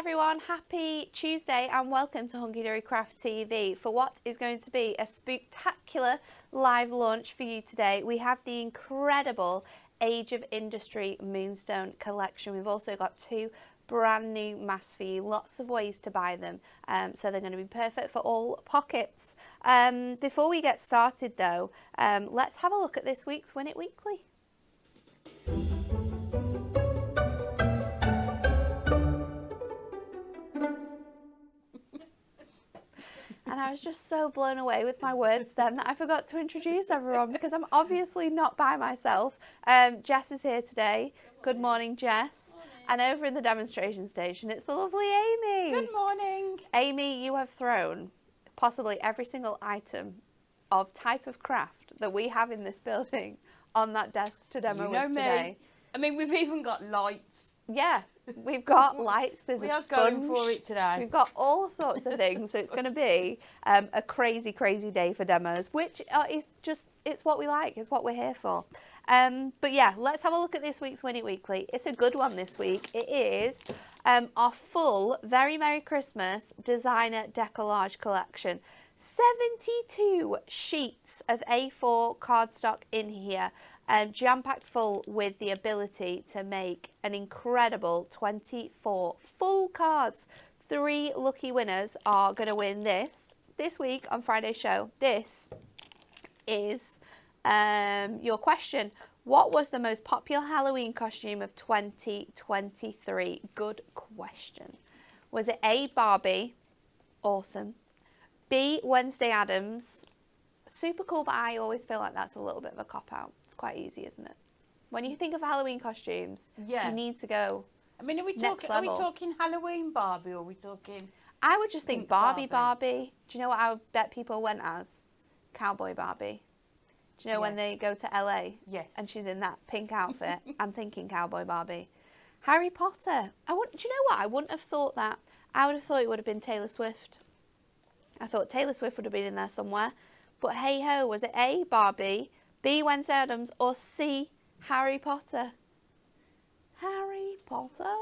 everyone, happy Tuesday and welcome to Hunky Dory Craft TV for what is going to be a spectacular live launch for you today. We have the incredible Age of Industry Moonstone collection. We've also got two brand new masks for you, lots of ways to buy them, so they're going to be perfect for all pockets. Before we get started though, let's have a look at this week's Win It Weekly. And I was just so blown away with my words then that I forgot to introduce everyone because I'm obviously not by myself. Jess is here today. Good morning, Jess. Morning. And over in the demonstration station, it's the lovely Amy. Good morning. Amy, you have thrown possibly every single item of type of craft that we have in this building on that desk to demo with today. I mean, we've even got lights. Yeah. We've got lights, there's a sponge. We are going for it today. We've got all sorts of things, so it's going to be a crazy, crazy day for demos, which is just, it's what we like, it's what we're here for. But yeah, let's have a look at this week's Win It Weekly. It's a good one this week. It is our full Very Merry Christmas designer decollage collection. 72 sheets of A4 cardstock in here. Jam-packed full with the ability to make an incredible 24 full cards. 3 lucky winners are going to win this week on Friday's show. This is your question. What was the most popular Halloween costume of 2023? Good question. Was it A, Barbie? Awesome. B, Wednesday Addams? Super cool, but I always feel like that's a little bit of a cop-out. It's quite easy, isn't it? When you think of Halloween costumes, you need to go. I mean, are we talking Halloween Barbie or are we talking? I would just think Barbie. Do you know what I would bet people went as? Cowboy Barbie. Do you know when they go to LA? Yes. And she's in that pink outfit. I'm thinking Cowboy Barbie. Harry Potter. Do you know what? I wouldn't have thought that. I would have thought it would have been Taylor Swift. I thought Taylor Swift would have been in there somewhere. But hey ho, was it A, Barbie, B, Wednesday Addams, or C, Harry Potter? Harry Potter?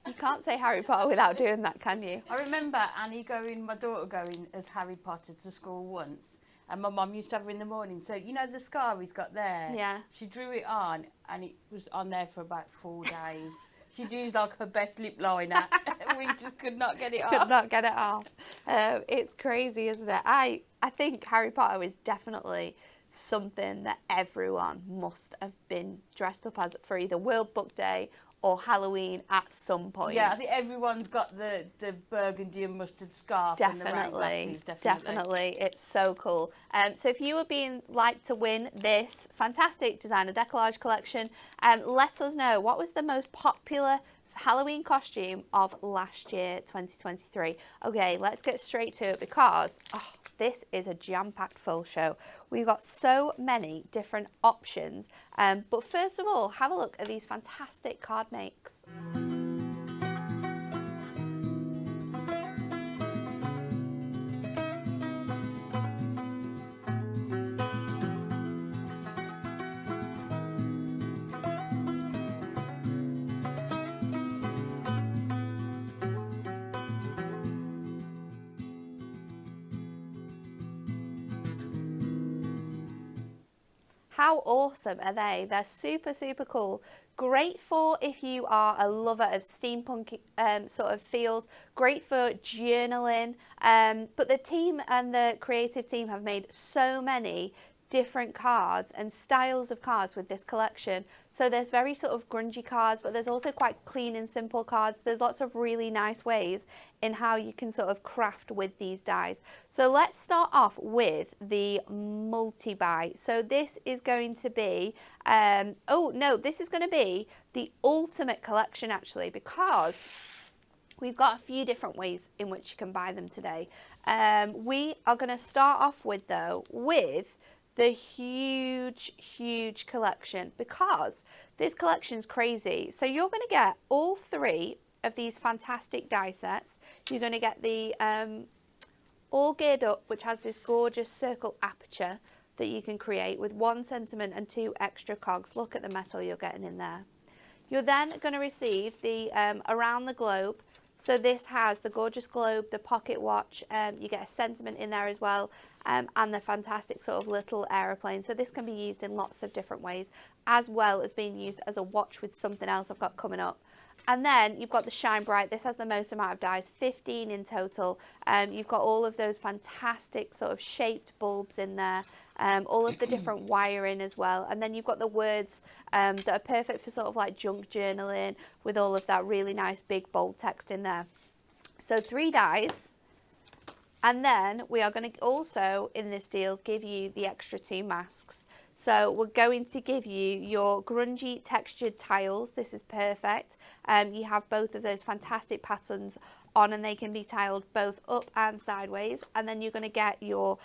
You can't say Harry Potter without doing that, can you? I remember my daughter going as Harry Potter to school once. And my mum used to have her in the morning. So, you know the scar he's got there? Yeah. She drew it on and it was on there for about 4 days. She'd used like her best lip liner. We just could not get it off. Could not get it off. It's crazy, isn't it? I think Harry Potter is definitely something that everyone must have been dressed up as for either World Book Day or Halloween at some point. Yeah, I think everyone's got the burgundy and mustard scarf and the round glasses, definitely. It's so cool. So if you were being like to win this fantastic designer decollage collection, let us know what was the most popular Halloween costume of last year, 2023. Okay, let's get straight to it because this is a jam-packed full show. We've got so many different options. But first of all, have a look at these fantastic card makes. How awesome are they? They're super, super cool. Great for if you are a lover of steampunk sort of feels. Great for journaling. But the team and the creative team have made so many different cards and styles of cards with this collection. So there's very sort of grungy cards, but there's also quite clean and simple cards. There's lots of really nice ways in how you can sort of craft with these dies. So let's start off with the multi-buy. So this is going to be, this is going to be the ultimate collection actually, because we've got a few different ways in which you can buy them today. We are going to start off with the huge collection, because this collection's crazy. So you're going to get all 3 of these fantastic die sets. You're going to get the all geared up, which has this gorgeous circle aperture that you can create with 1 sentiment and 2 extra cogs. Look at the metal you're getting in there. You're then going to receive the around the globe So this has the gorgeous globe, the pocket watch, you get a sentiment in there as well, and the fantastic sort of little aeroplane. So this can be used in lots of different ways, as well as being used as a watch with something else I've got coming up. And then you've got the Shine Bright. This has the most amount of dies, 15 in total. You've got all of those fantastic sort of shaped bulbs in there, all of the different wiring as well. And then you've got the words that are perfect for sort of like junk journaling, with all of that really nice big bold text in there. So 3 dies. And then we are going to also, in this deal, give you the extra 2 masks. So we're going to give you your grungy textured tiles. This is perfect. You have both of those fantastic patterns on, and they can be tiled both up and sideways. And then you're going to get your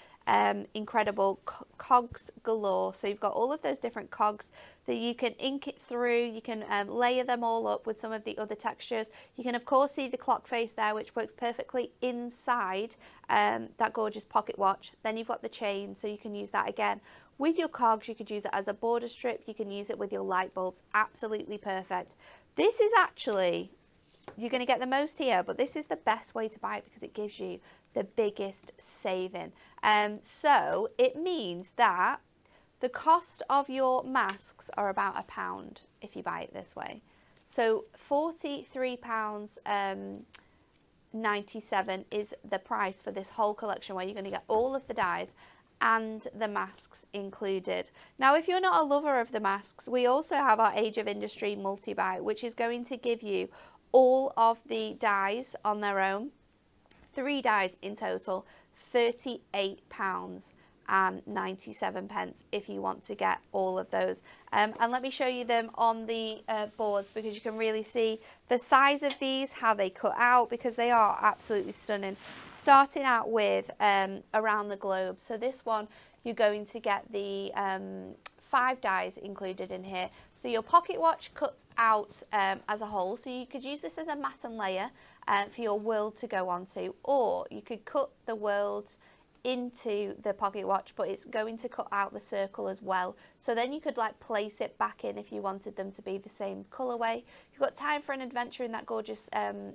incredible cogs galore. So you've got all of those different cogs that you can ink it through. You can layer them all up with some of the other textures. You can of course see the clock face there, which works perfectly inside that gorgeous pocket watch. Then you've got the chain, so you can use that again with your cogs. You could use it as a border strip. You can use it with your light bulbs. Absolutely perfect. This is actually, you're going to get the most here, but this is the best way to buy it because it gives you the biggest saving. So it means that the cost of your masks are about £1 if you buy it this way. So £43.97 is the price for this whole collection, where you're going to get all of the dies and the masks included. Now, if you're not a lover of the masks, we also have our Age of Industry multi-buy, which is going to give you all of the dies on their own. 3 dies in total, £38.97 if you want to get all of those. And let me show you them on the boards, because you can really see the size of these, how they cut out, because they are absolutely stunning. Starting out with Around the Globe. So this one, you're going to get the 5 dies included in here. So your pocket watch cuts out as a whole, so you could use this as a mat and layer for your world to go onto, or you could cut the world into the pocket watch, but it's going to cut out the circle as well. So then you could like place it back in if you wanted them to be the same colorway. You've got Time for an Adventure in that gorgeous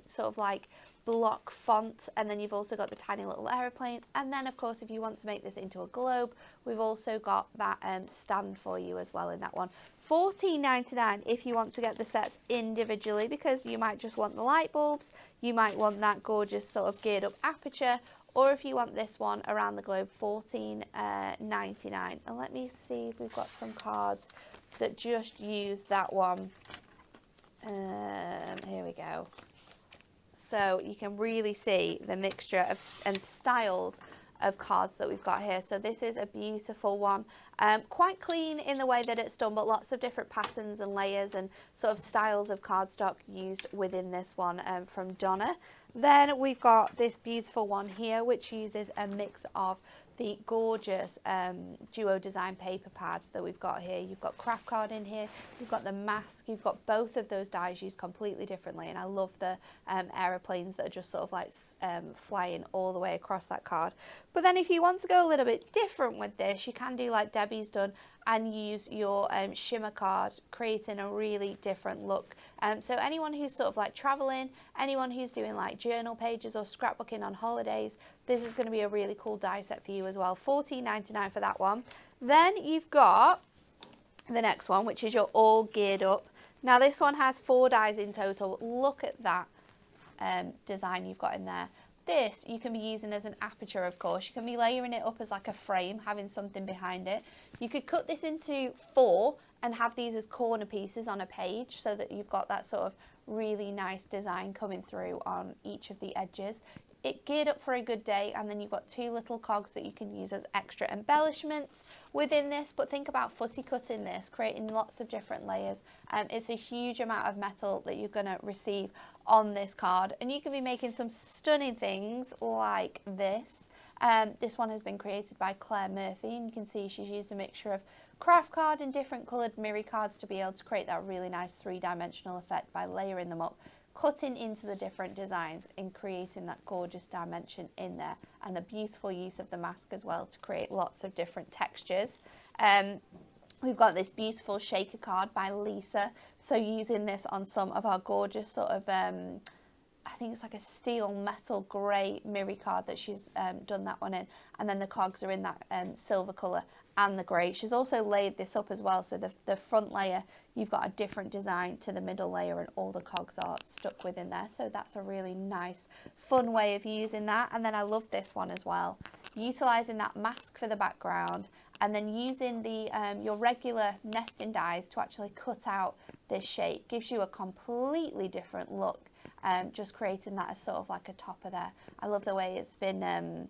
sort of like block font, and then you've also got the tiny little aeroplane. And then of course, if you want to make this into a globe, we've also got that stand for you as well in that one. $14.99 if you want to get the sets individually, because you might just want the light bulbs, you might want that gorgeous sort of geared up aperture, or if you want this one Around the Globe, $14.99. And let me see if we've got some cards that just use that one. Here we go. So you can really see the mixture of and styles of cards that we've got here. So this is a beautiful one, quite clean in the way that it's done, but lots of different patterns and layers and sort of styles of cardstock used within this one from Donna. Then we've got this beautiful one here, which uses a mix of the gorgeous duo design paper pads that we've got here. You've got craft card in here, you've got the mask, you've got both of those dies used completely differently, and I love the aeroplanes that are just sort of like flying all the way across that card. But then if you want to go a little bit different with this, you can do like Debbie's done and use your shimmer card, creating a really different look. So anyone who's sort of like traveling, anyone who's doing like journal pages or scrapbooking on holidays, this is going to be a really cool die set for you as well. $14.99 for that one. Then you've got the next one, which is your All Geared Up. Now this one has 4 dies in total. Look at that design you've got in there. This you can be using as an aperture, of course. You can be layering it up as like a frame, having something behind it. You could cut this into 4 and have these as corner pieces on a page, so that you've got that sort of really nice design coming through on each of the edges. It geared up for a good day, and then you've got 2 little cogs that you can use as extra embellishments within this. But think about fussy cutting this, creating lots of different layers. It's a huge amount of metal that you're going to receive on this card, and you can be making some stunning things like this. This one has been created by Claire Murphy, and you can see she's used a mixture of craft card and different coloured mirror cards to be able to create that really nice 3-dimensional effect by layering them up, cutting into the different designs and creating that gorgeous dimension in there, and the beautiful use of the mask as well to create lots of different textures. We've got this beautiful shaker card by Lisa, so using this on some of our gorgeous sort of I think it's like a steel metal grey mirror card that she's done that one in, and then the cogs are in that silver colour and the grey. She's also laid this up as well, so the front layer, you've got a different design to the middle layer, and all the cogs are stuck within there, so that's a really nice fun way of using that. And then I love this one as well, utilising that mask for the background, and then using the your regular nesting dies to actually cut out this shape. Gives you a completely different look, just creating that as sort of like a topper there. I love the way it's been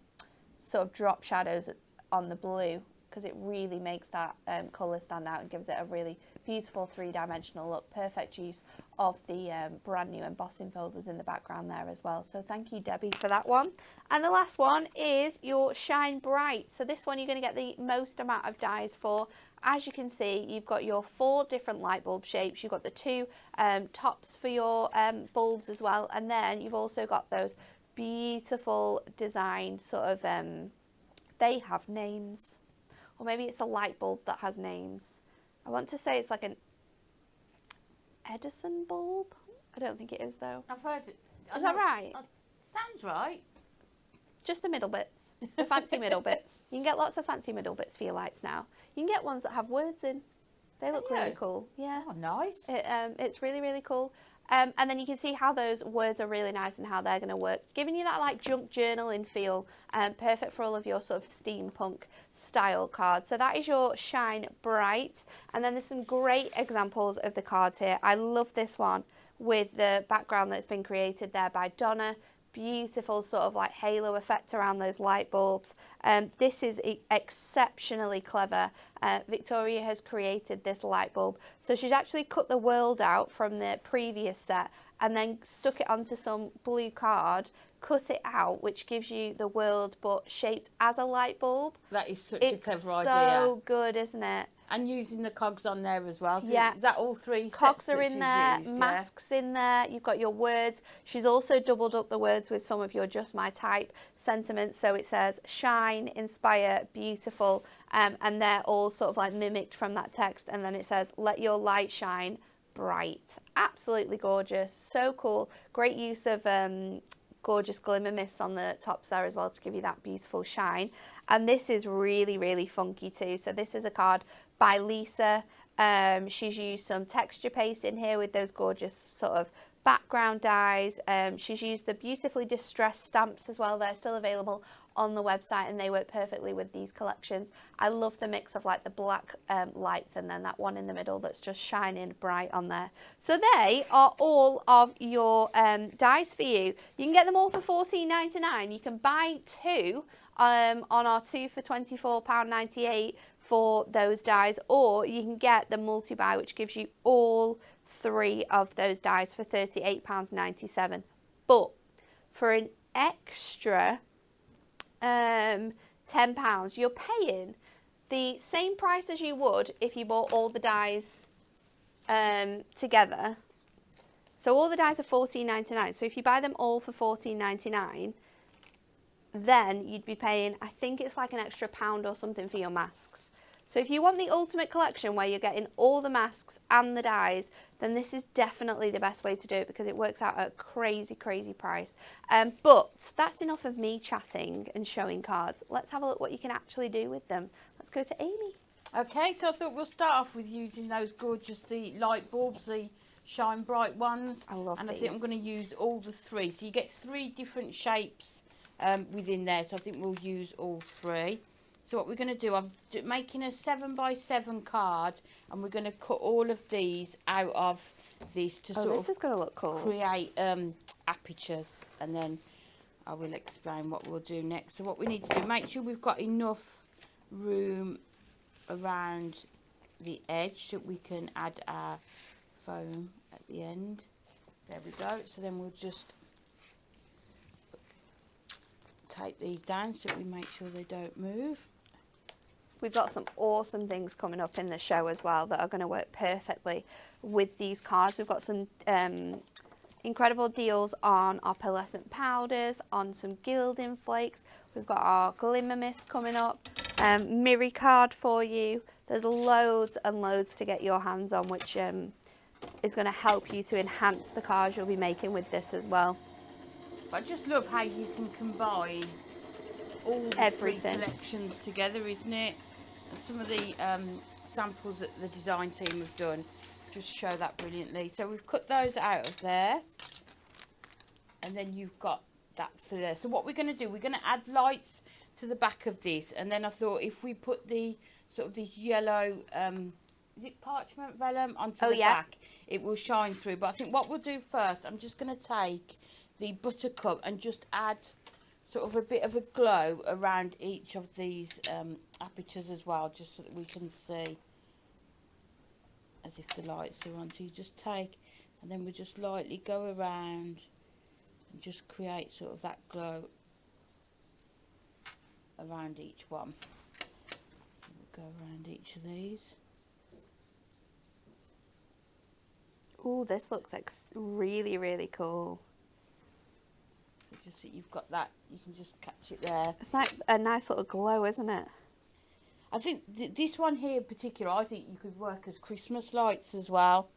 sort of drop shadows on the blue, because it really makes that colour stand out and gives it a really beautiful three-dimensional look. Perfect use of the brand new embossing folders in the background there as well. So thank you, Debbie, for that one. And the last one is your Shine Bright. So this one you're going to get the most amount of dies for. As you can see, you've got your 4 different light bulb shapes. You've got the 2 tops for your bulbs as well. And then you've also got those beautiful designed sort of, they have names. Or maybe it's the light bulb that has names. I want to say it's like an Edison bulb. I don't think it is though. I've heard it. Is that right? Sounds right. Just the middle bits, the fancy middle bits. You can get lots of fancy middle bits for your lights now. You can get ones that have words in. They look really cool. Yeah. Oh, nice. It's really, really cool. And then you can see how those words are really nice and how they're going to work, giving you that like junk journaling feel, perfect for all of your sort of steampunk style cards. So that is your Shine Bright. And then there's some great examples of the cards here. I love this one with the background that's been created there by Donna. Beautiful sort of like halo effect around those light bulbs. This is exceptionally clever. Victoria has created this light bulb. So she's actually cut the world out from the previous set and then stuck it onto some blue card, cut it out, which gives you the world but shaped as a light bulb. That is such a clever idea. It's so good, isn't it? And using the cogs on there as well. So yeah. Is that all 3 cogs sets are in there, used, masks in there, you've got your words. She's also doubled up the words with some of your Just My Type sentiments. So it says shine, inspire, beautiful, and they're all sort of like mimicked from that text. And then it says let your light shine bright. Absolutely gorgeous, so cool. Great use of gorgeous glimmer mists on the tops there as well to give you that beautiful shine. And this is really, really funky too. So this is a card by Lisa. She's used some texture paste in here with those gorgeous sort of background dies. She's used the beautifully distressed stamps as well. They're still available on the website and they work perfectly with these collections. I love the mix of like the black lights and then that one in the middle that's just shining bright on there. So they are all of your dies for you. You can get them all for $14.99. You can buy 2 on our 2 for £24.98 for those dies, or you can get the multi-buy, which gives you all 3 of those dies for £38.97. But for an extra £10, you're paying the same price as you would if you bought all the dies together. So all the dies are $14.99. So if you buy them all for $14.99, then you'd be paying, I think it's like an extra £1 or something for your masks. So if you want the ultimate collection where you're getting all the masks and the dies, then this is definitely the best way to do it because it works out at a crazy, crazy price. But that's enough of me chatting and showing cards. Let's have a look what you can actually do with them. Let's go to Amy. Okay, so I thought we'll start off with using those gorgeous, the light bulbs, the Shine Bright ones. I love and these. I think I'm going to use all the 3. So you get 3 different shapes within there. So I think we'll use all 3. So what we're going to do, I'm making a 7x7 card, and we're going to cut all of these out of this to sort this is going to look cool. Create apertures, and then I will explain what we'll do next. So what we need to do, make sure we've got enough room around the edge that we can add our foam at the end. There we go. So then we'll just tape these down so that we make sure they don't move. We've got some awesome things coming up in the show as well that are going to work perfectly with these cards. We've got some incredible deals on our pearlescent powders, on some gilding flakes. We've got our glimmer mist coming up, mirror card for you. There's loads and loads to get your hands on, which is going to help you to enhance the cards you'll be making with this as well. But I just love how you can combine all the Everything. 3 collections together, isn't it? And some of the samples that the design team have done just show that brilliantly. So we've cut those out of there, and then you've got that through there. So what we're going to do, we're going to add lights to the back of this, and then I thought if we put the sort of this yellow is it parchment vellum onto the back, it will shine through. But I think what we'll do first, I'm just going to take the buttercup and just add sort of a bit of a glow around each of these apertures as well, just so that we can see as if the lights are on. So you just take, and then we just lightly go around and just create sort of that glow around each one. So we'll go around each of these. Oh, this looks like really, really cool. So just so you've got that, you can just catch it there. It's like a nice little glow, isn't it? I think this one here in particular, I think you could work as Christmas lights as well.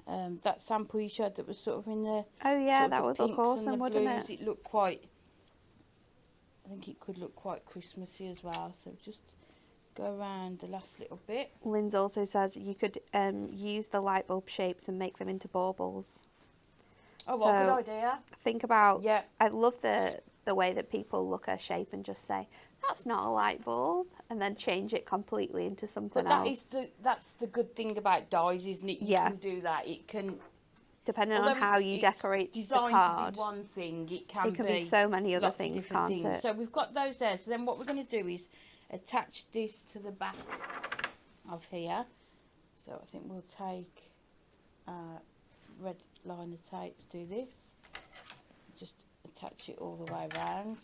That sample you showed that was sort of in the Oh yeah, sort of that the would look pinks and awesome, the wouldn't blues. it? It looked quite, I think it could look quite Christmassy as well. So just go around the last little bit. Lynn's also says you could use the light bulb shapes and make them into baubles. Oh, what a good idea. Think about, Yeah. I love the way that people look at a shape and just say, that's not a light bulb, and then change it completely into something But else. that's the good thing about dyes, isn't it? You can do that. It can, depending on how you decorate the designed card. to be one thing, it can be so many other lots of things, different can't things. it? So we've got those there. So then what we're going to do is attach this to the back of here. So I think we'll take red liner tape to do this. Just attach it all the way around.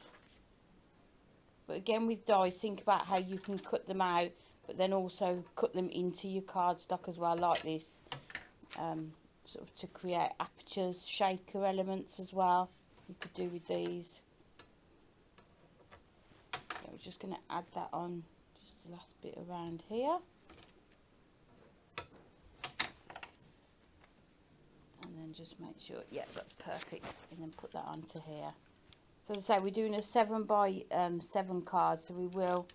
But again, with dies, think about how you can cut them out, but then also cut them into your cardstock as well, like this, sort of to create apertures, shaker elements as well. You could do with these. Okay, we're just going to add that on, just the last bit around here. And then just make sure, yeah, that's perfect, and then put that onto here. So as I say, we're doing a 7 by 7 card, so we will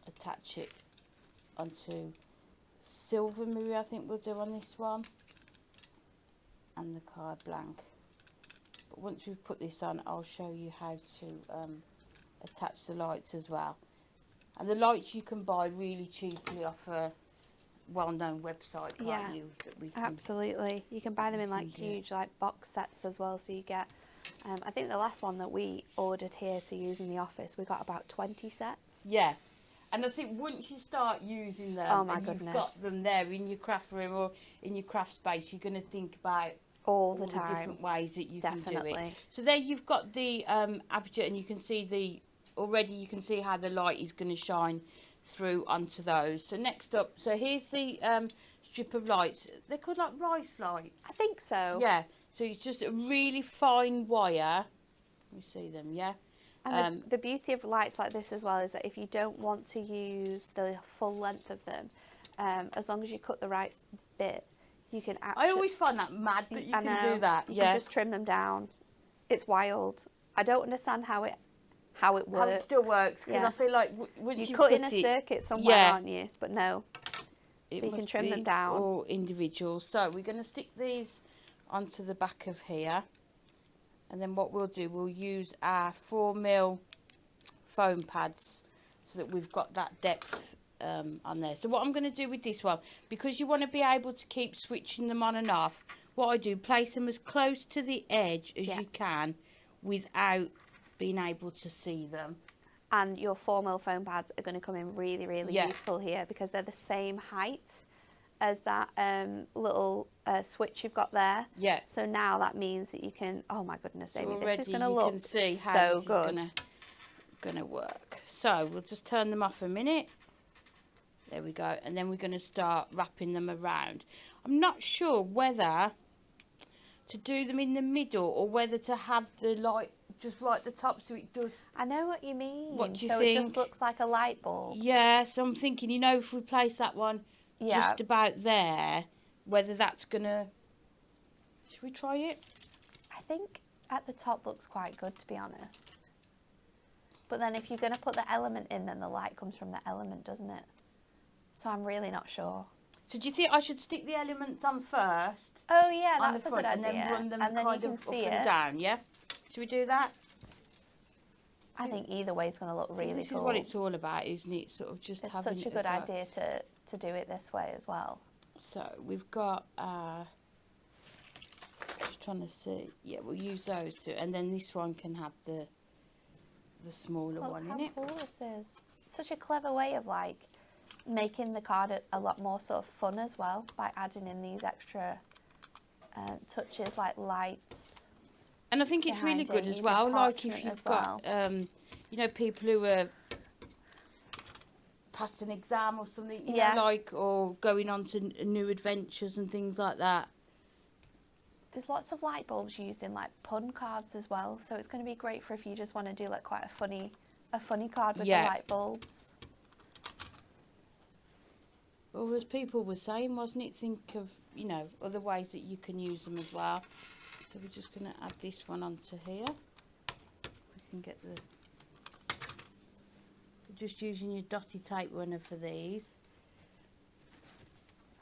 attach it onto silver mirror, I think we'll do on this one, and the card blank. But once we've put this on, I'll show you how to attach the lights as well. And the lights you can buy really cheaply off a well-known website, can't you? That we can, absolutely. You can buy them in like huge like box sets as well, so you get I think the last one that we ordered here to use in the office, we got about 20 sets. Yeah, and I think once you start using them, oh my and goodness, you've got them there in your craft room or in your craft space, you're going to think about all the time, different ways that you definitely can do it. So there you've got the aperture, and you can see already you can see how the light is going to shine through onto those. So next up, so here's the strip of lights. They're called like rice lights, I think so. Yeah, so it's just a really fine wire. Let me see them. Yeah. And the beauty of lights like this as well is that if you don't want to use the full length of them, as long as you cut the right bit, you can actually... I always find that mad that you can do that. You can just trim them down. It's wild. I don't understand how it works. How it still works, because I feel like once you cut in a circuit somewhere, aren't you? But no, so you can trim them down. All individual. So we're going to stick these onto the back of here, and then what we'll do, we'll use our 4mm foam pads so that we've got that depth on there. So what I'm going to do with this one, because you want to be able to keep switching them on and off, what I do, place them as close to the edge as you can without being able to see them. And your 4mm foam pads are going to come in really, really useful here, because they're the same height as that little switch you've got there. Yeah. So now that means that you can, oh my goodness, Amy, so this is going to look you can see how so this good. is going to work. So we'll just turn them off a minute. There we go. And then we're going to start wrapping them around. I'm not sure whether to do them in the middle or whether to have the light just right at the top so it does. I know what you mean. What do you so think? It just looks like a light bulb. Yeah, so I'm thinking, if we place that one just about there, whether that's going to... Should we try it? I think At the top looks quite good, to be honest. But then if you're going to put the element in, then the light comes from the element, doesn't it? So I'm really not sure. So do you think I should stick the elements on first? Oh yeah, On the that's a front, good and idea. then run them and then kind you of can up see and it. down, yeah? Should we do that? I think either way is going to look really This cool. is what it's all about, isn't it? Sort of just It's having such a good idea to do it this way as well. So we've got, just trying to see, yeah, we'll use those two, and then this one can have the smaller Look one how in it. cool this is. Such a clever way of like making the card a lot more sort of fun as well by adding in these extra touches like lights. And I think it's really behind good it, as using well, like if parchment you've as got, you know, people who are past an exam or something, you know, like, or going on to new adventures and things like that. There's lots of light bulbs used in like pun cards as well, so it's going to be great for if you just want to do like quite a funny card with the light bulbs. Well, as people were saying, wasn't it, think of, you know, other ways that you can use them as well. So we're just going to add this one onto here. We can get the... So just using your dotty tape runner for these.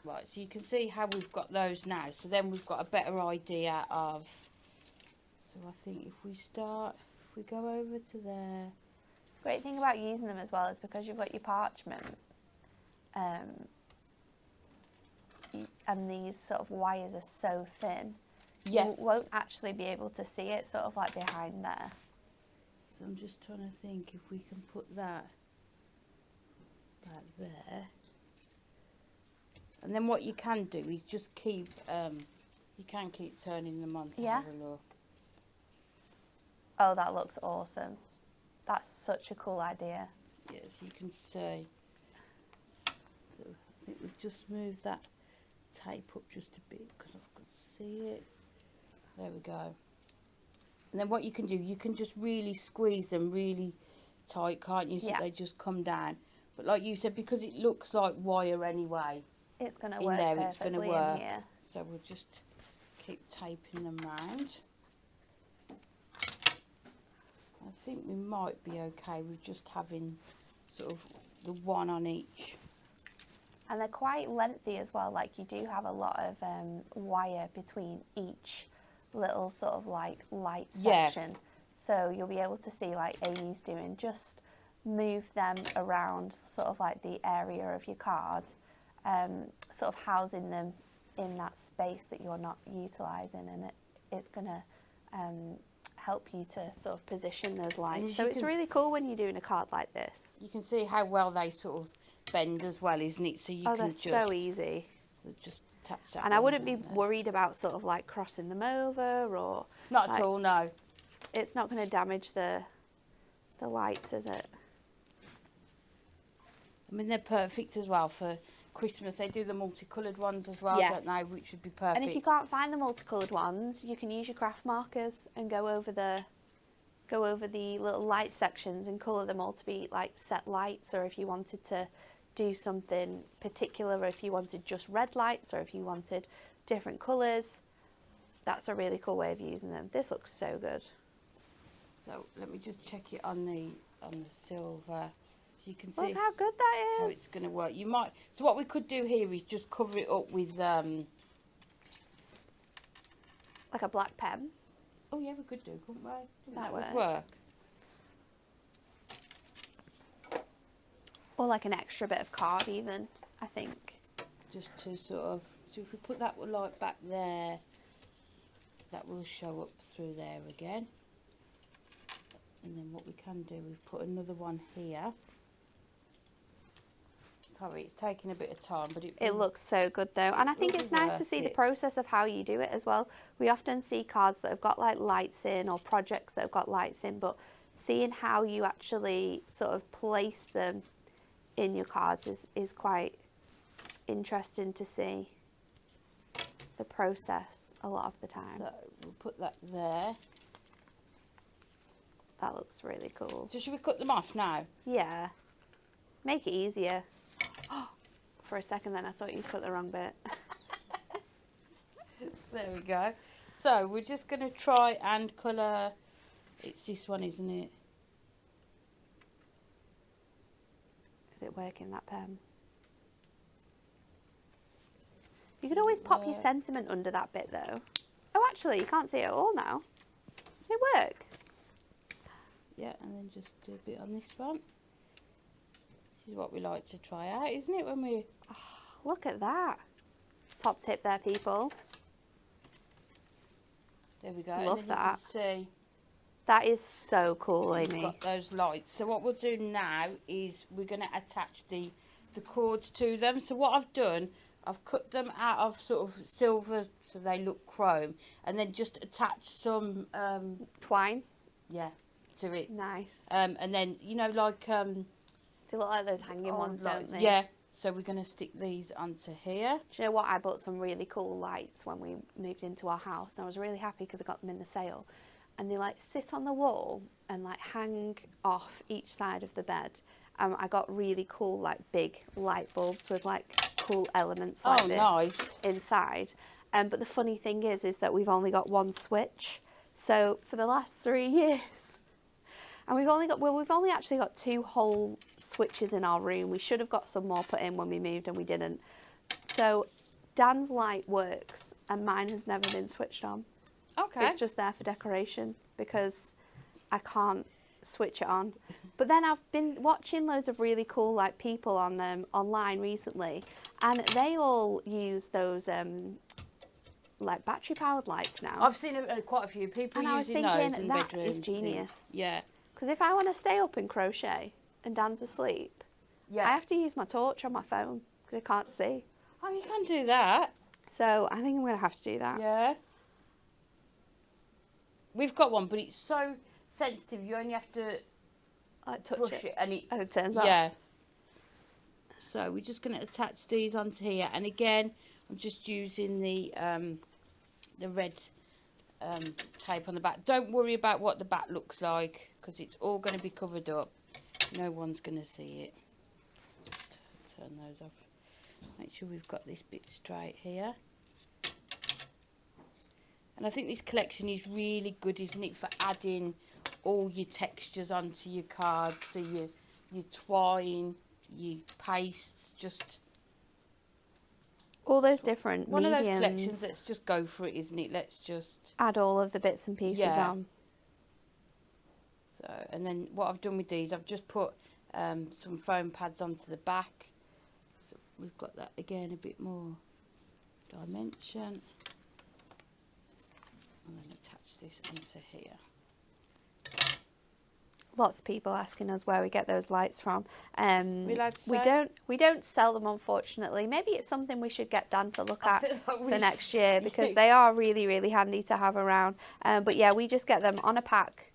Right, so you can see how we've got those now. So then we've got a better idea of... So I think if we go over to there... Great thing about using them as well is because you've got your parchment and these sort of wires are so thin, you won't actually be able to see it sort of like behind there. So I'm just trying to think if we can put that back there. And then what you can do is just keep, you can keep turning them on to have a look. Oh, that looks awesome. That's such a cool idea. Yes, you can see. So I think we've just moved that tape up just a bit because I've got to see it. There we go. And then what you can do, you can just really squeeze them really tight, can't you? So they just come down. But like you said, because it looks like wire anyway, it's going to work perfectly in here. So we'll just keep taping them round. I think we might be okay with just having sort of the one on each. And they're quite lengthy as well, like you do have a lot of wire between each little sort of like light section. So you'll be able to see like Amy's doing, just move them around sort of like the area of your card, sort of housing them in that space that you're not utilising, and it's going to help you to sort of position those lights. So it's really cool when you're doing a card like this. You can see how well they sort of bend as well, isn't it? So you can they're just so easy. Just tap that. And I wouldn't be worried about sort of like crossing them over or not at all. No, it's not going to damage the lights, is it? I mean, they're perfect as well for Christmas. They do the multicoloured ones as well, don't they? Which would be perfect. And if you can't find the multicoloured ones, you can use your craft markers and go over the little light sections and colour them all to be like set lights, or if you wanted to do something particular, or if you wanted just red lights, or if you wanted different colours, that's a really cool way of using them. This looks so good. So let me just check it on the silver, so you can see look how good that is. How it's going to work. You might. So what we could do here is just cover it up with like a black pen. Oh yeah, we could do, couldn't we? That would work. Or like an extra bit of card even, I think. Just to sort of, so if we put that light back there, that will show up through there again. And then what we can do, we've put another one here. Sorry, it's taking a bit of time, but it looks so good though. And I think it's nice to see the process of how you do it as well. We often see cards that have got like lights in, or projects that have got lights in, but seeing how you actually sort of place them in your cards is quite interesting to see the process a lot of the time. So we'll put that there. That looks really cool. So should we cut them off now? Yeah. Make it easier. For a second then I thought you'd cut the wrong bit. There we go. So we're just going to try and colour. It's this one, isn't it? Is it working, that pen? You could always pop your sentiment under that bit though. Oh, actually, you can't see it at all now. It work. Yeah, and then just do a bit on this one. This is what we like to try out, isn't it? When we Look at that. Top tip there, people. there we go. Love and then that. You can see That is so cool, we've Amy. got those lights. So what we'll do now is we're going to attach the cords to them. So what I've done, I've cut them out of sort of silver so they look chrome, and then just attach some Twine. yeah to it. Nice. And then like They look like those hanging ones, don't they? Yeah. So we're going to stick these onto here. Do you know what? I bought some really cool lights when we moved into our house, and I was really happy because I got them in the sale. And they like sit on the wall and like hang off each side of the bed. I got really cool like big light bulbs with like cool elements like this Nice. inside. But the funny thing is that we've only got one switch. So for the last 3 years, and we've only actually got 2 whole switches in our room. We should have got some more put in when we moved and we didn't. So Dan's light works and mine has never been switched on. Okay. It's just there for decoration because I can't switch it on. But then I've been watching loads of really cool like people on online recently, and they all use those like battery powered lights now. I've seen quite a few people and using I was those thinking in that bedrooms. is genius. Yeah. Because if I want to stay up and crochet and Dan's asleep, I have to use my torch on my phone because I can't see. Oh, you can do that. So I think I'm going to have to do that. Yeah. We've got one, but it's so sensitive. You only have to Like touch brush it, and it turns off. Yeah. So we're just going to attach these onto here, and again, I'm just using the red tape on the back. Don't worry about what the back looks like because it's all going to be covered up. No one's going to see it. Just turn those off. Make sure we've got this bit straight here. And I think this collection is really good, isn't it, for adding all your textures onto your cards. So your twine, your pastes, just all those different one mediums. of those collections. Let's just go for it, isn't it? Let's just add all of the bits and pieces on. So, and then what I've done with these, I've just put some foam pads onto the back. So we've got that again, a bit more dimension. And then attach this onto here. Lots of people asking us where we get those lights from. We don't sell them, unfortunately. Maybe it's something we should get Dan to look at like for next year because they are really, really handy to have around. But yeah, we just get them on a pack,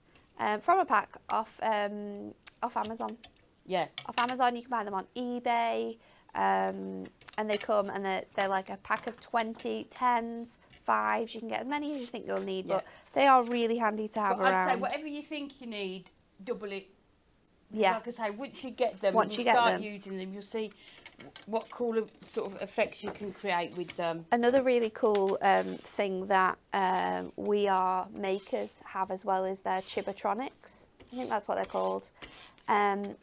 from a pack off Amazon. Yeah. Off Amazon, you can buy them on eBay, and they come and they're like a pack of 20, 10s, 5s. You can get as many as you think you'll need, but they are really handy to have around. I'd say whatever you think you need, double it. Yeah. Like I say, once you get them, Once you start using them, you'll see what cool sort of effects you can create with them. Another really cool thing that we are makers have as well is their Chibatronics. I think that's what they're called. And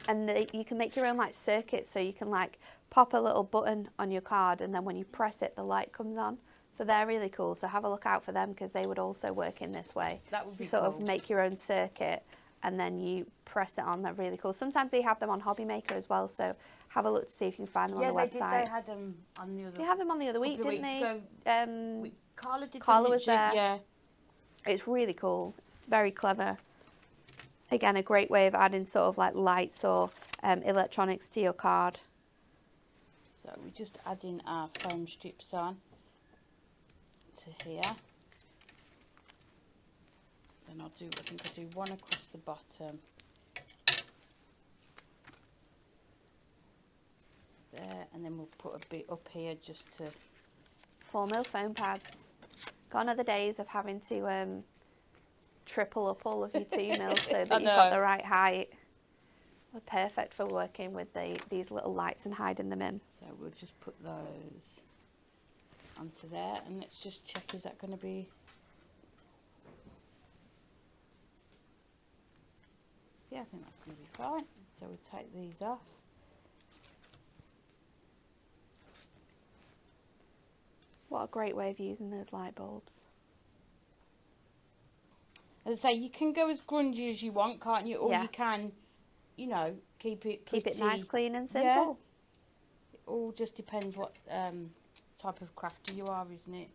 you can make your own like circuits, so you can like pop a little button on your card, and then when you press it, the light comes on. So they're really cool. So have a look out for them because they would also work in this way. That would be you sort cool. of make your own circuit and then you press it on. They're really cool. Sometimes they have them on Hobby Maker as well. So have a look to see if you can find them on the website. Yeah, they had them on the other. They had them on the other week, didn't they? Carla did. Carla was there. Yeah. It's really cool. It's very clever. Again, a great way of adding sort of like lights or electronics to your card. So we're just adding our foam strips on to here. Then I think I'll do one across the bottom. There, and then we'll put a bit up here just to... 4mm foam pads. Gone are the days of having to triple up all of your 2mm so that you've got the right height. They're perfect for working with these little lights and hiding them in. So we'll just put those onto there, and let's just check, is that going to be... Yeah, I think that's going to be fine. So we'll take these off. What a great way of using those light bulbs. As I say, you can go as grungy as you want, can't you? Or Yeah. you can, you know, keep it Keep pretty. it nice, clean and simple. Yeah. It all just depends what type of crafter you are, isn't it?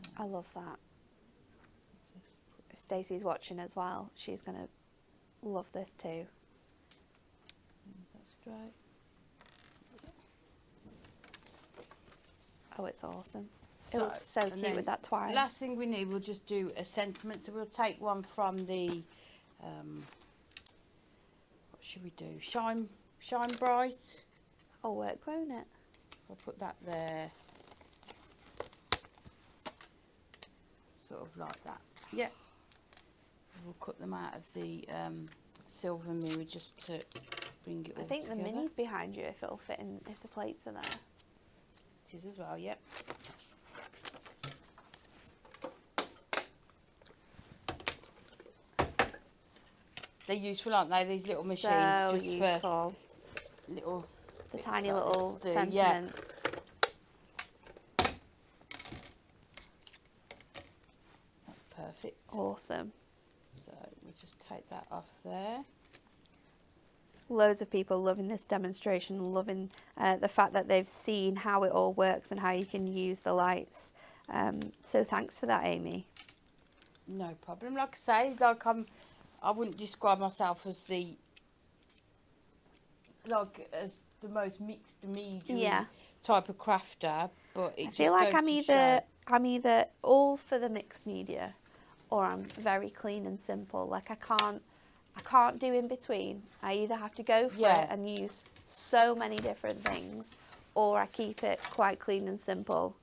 So I love that. If Stacey's watching as well, she's going to love this too. is that straight? Oh, it's awesome. It looks so and cute then with that twine. Last thing we need, we'll just do a sentiment. So we'll take one from the, what should we do? Shine Bright. That'll work, won't it? I'll put that there. Sort of like that. Yeah. We'll cut them out of the silver mirror just to bring it all I think together. the mini's behind you if it'll fit in, if the plates are there. It is as well, yep. They're useful, aren't they? These little machines, So just useful. for little, The bits tiny like little this to do. sentiments. Yeah, that's perfect. Awesome. So we'll just take that off there. Loads of people loving this demonstration, loving the fact that they've seen how it all works and how you can use the lights. So thanks for that, Amy. No problem. Like I say, like I wouldn't describe myself as the most mixed media type of crafter, but it I feel like I'm show. either all for the mixed media, or I'm very clean and simple. Like I can't do in between. I either have to go for it and use so many different things, or I keep it quite clean and simple.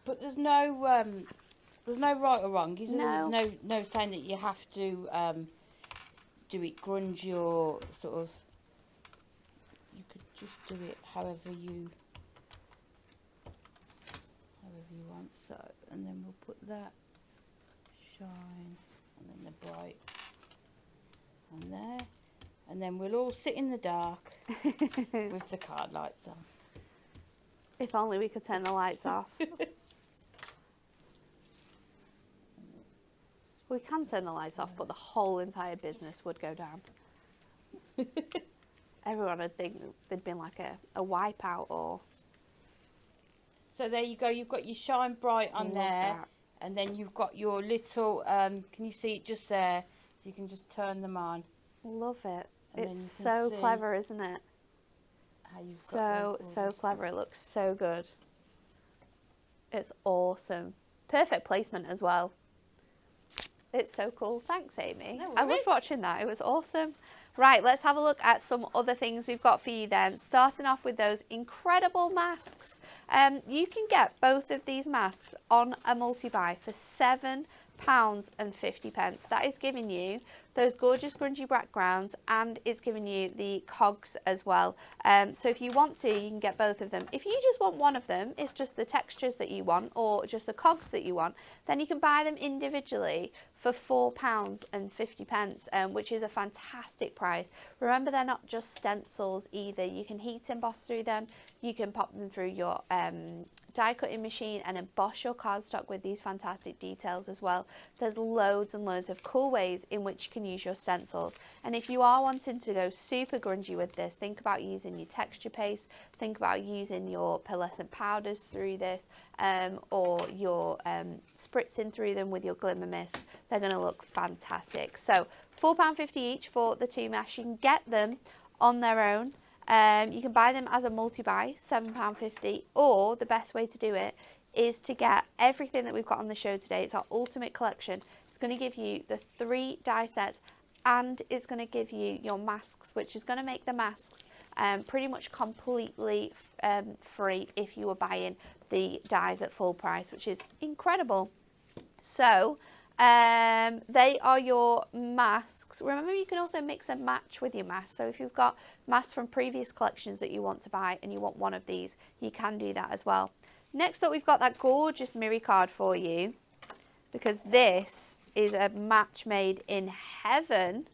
But there's no right or wrong, is there? No. There's no saying that you have to do it grungy or sort of. You could just do it however you want. So, and then we'll put that shine, and then the bright on there, and then we'll all sit in the dark with the card lights on. If only we could turn the lights off. We can turn the lights off, but the whole entire business would go down. Everyone would think there'd been like a wipeout or... So there you go, you've got your shine bright on there, that. and then you've got your little, can you see it just there? So you can just turn them on. Love it. And It's then you can so see clever, isn't it? How you've So got them clever. It looks so good. It's awesome. Perfect placement as well. It's so cool. Thanks, Amy. No I loved worries. watching that. It was awesome. Right, let's have a look at some other things we've got for you then. Starting off with those incredible masks. You can get both of these masks on a multi-buy for £7.50. That is giving you those gorgeous grungy backgrounds, and it's giving you the cogs as well. So if you want to, you can get both of them. If you just want one of them, it's just the textures that you want or just the cogs that you want, then you can buy them individually for £4.50, which is a fantastic price. Remember, they're not just stencils either. You can heat emboss through them. You can pop them through your die cutting machine and emboss your cardstock with these fantastic details as well. There's loads and loads of cool ways in which you can use your stencils. And if you are wanting to go super grungy with this, think about using your texture paste, think about using your pearlescent powders through this, or your spritzing through them with your glimmer mist. They're going to look fantastic. So £4.50 each for the two masks. You can get them on their own. You can buy them as a multi-buy, £7.50, or the best way to do it is to get everything that we've got on the show today. It's our ultimate collection. It's going to give you the 3 die sets, and it's going to give you your masks, which is going to make the masks pretty much completely free if you were buying the dies at full price, which is incredible. So they are your masks. Remember, you can also mix and match with your masks. So if you've got masks from previous collections that you want to buy and you want one of these, you can do that as well. Next up, we've got that gorgeous mirror card for you, because this is a match made in heaven.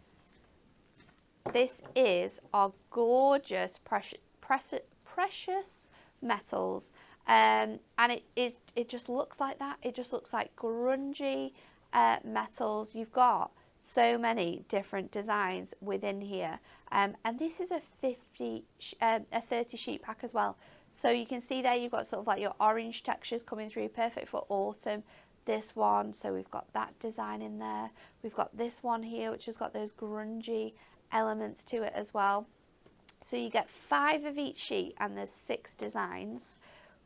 This is our gorgeous precious metals, and it just looks like that. It just looks like grungy metals. You've got so many different designs within here, and this is a 30 sheet pack as well. So you can see there you've got sort of like your orange textures coming through, perfect for autumn. This one, so we've got that design in there. We've got this one here, which has got those grungy elements to it as well. So you get 5 of each sheet, and there's 6 designs.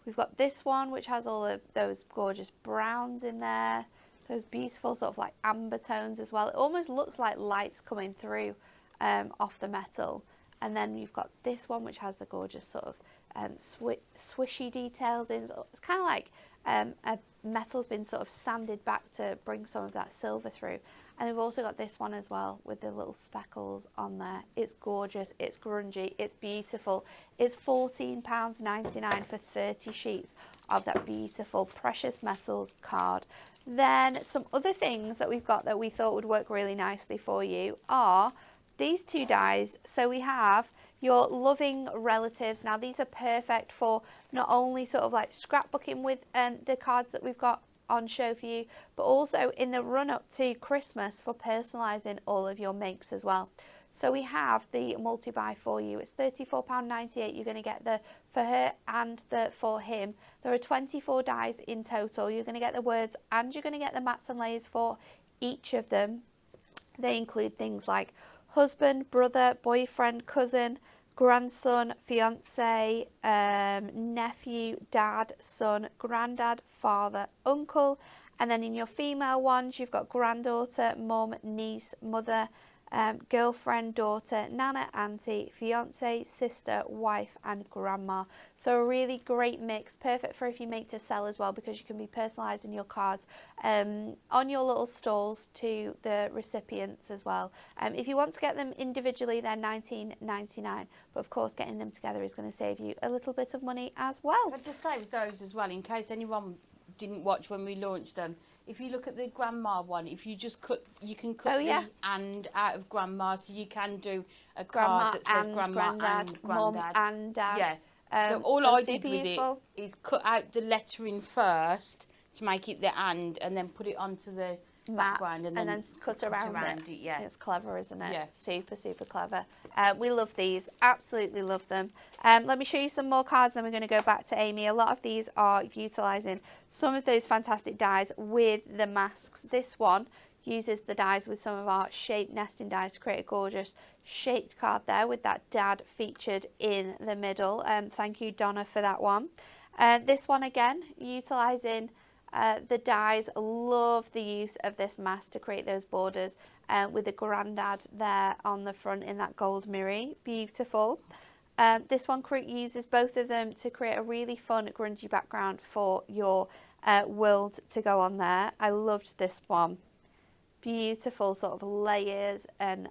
We've got this one, which has all of those gorgeous browns in there, those beautiful sort of like amber tones as well. It almost looks like lights coming through off the metal. And then you've got this one, which has the gorgeous sort of swishy details in. So it's kind of like a metal's been sort of sanded back to bring some of that silver through. And we've also got this one as well with the little speckles on there. It's gorgeous, it's grungy, it's beautiful. It's £14.99 for 30 sheets of that beautiful precious metals card. Then some other things that we've got that we thought would work really nicely for you are these 2 dies. So we have your loving relatives. Now these are perfect for not only sort of like scrapbooking with the cards that we've got on show for you, but also in the run up to Christmas for personalising all of your makes as well. So we have the multi-buy for you. It's £34.98. You're going to get the for her and the for him. There are 24 dies in total. You're going to get the words and you're going to get the mats and layers for each of them. They include things like husband, brother, boyfriend, cousin, grandson, fiance, nephew, dad, son, granddad, father, uncle. And then in your female ones, you've got granddaughter, mum, niece, mother, girlfriend, daughter, nana, auntie, fiance, sister, wife and grandma. So a really great mix, perfect for if you make to sell as well, because you can be personalising your cards on your little stalls to the recipients as well. If you want to get them individually, they're $19.99, but of course getting them together is going to save you a little bit of money as well. I'd just say with those as well, in case anyone didn't watch when we launched them, if you look at the grandma one, if you just cut, you can cut the and out of grandma, so you can do a card that says grandma and granddad, mum and dad. Yeah. So all I did with it is cut out the lettering first to make it the and then put it onto the background and then cut around it. Yeah, it's clever, isn't it? Yeah, super clever. We love these, absolutely love them. Let me show you some more cards, then we're going to go back to Amy. A lot of these are utilising some of those fantastic dies with the masks. This one uses the dies with some of our shaped nesting dies to create a gorgeous shaped card there with that dad featured in the middle. Thank you, Donna, for that one. This one again utilising the dies. Love the use of this mask to create those borders with the grandad there on the front in that gold mirror. Beautiful. This one uses both of them to create a really fun grungy background for your world to go on there. I loved this one. Beautiful sort of layers and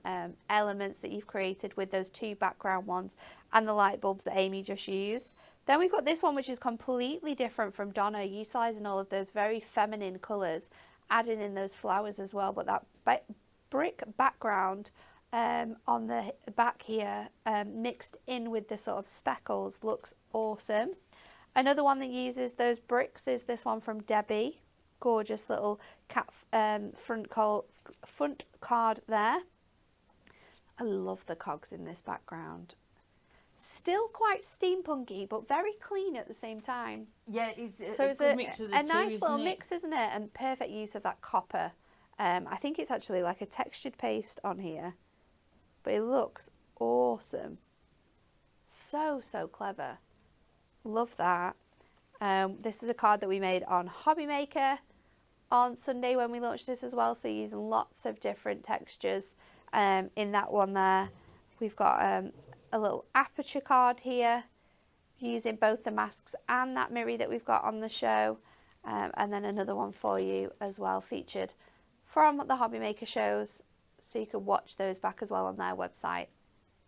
elements that you've created with those 2 background ones and the light bulbs that Amy just used. Then we've got this one, which is completely different from Donna, utilising all of those very feminine colours, adding in those flowers as well. But that brick background on the back here, mixed in with the sort of speckles, looks awesome. Another one that uses those bricks is this one from Debbie. Gorgeous little cat front card there. I love the cogs in this background. Still quite steampunky, but very clean at the same time. Yeah, it's so it's a mix of the two, nice little mix, isn't it? And perfect use of that copper. I think it's actually like a textured paste on here, but it looks awesome. So clever. Love that. This is a card that we made on Hobby Maker on Sunday when we launched this as well, so using lots of different textures in that one there. We've got a little aperture card here using both the masks and that mirror that we've got on the show, and then another one for you as well, featured from the Hobby Maker shows, so you can watch those back as well on their website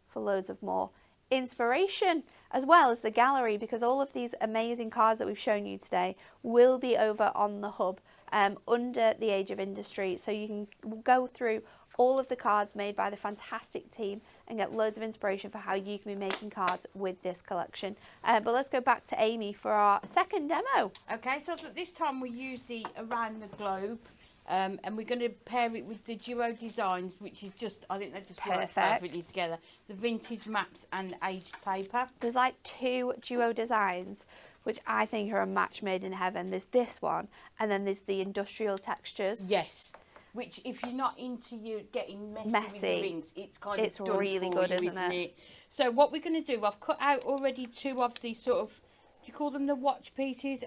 for loads of more inspiration, as well as the gallery, because all of these amazing cards that we've shown you today will be over on the hub under the Age of Industry. So you can go through all of the cards made by the fantastic team and get loads of inspiration for how you can be making cards with this collection. But let's go back to Amy for our second demo. Okay, so this time we use the Around the Globe. And we're going to pair it with the Duo Designs, which is just, I think they just work perfectly together. The vintage maps and aged paper. There's like 2 Duo Designs, which I think are a match made in heaven. There's this one, and then there's the industrial textures. Yes. Which, if you're not into you getting messy with your rings, it's kind of done really for good, you, isn't it? So what we're going to do, I've cut out already 2 of these sort of, do you call them the watch pieces,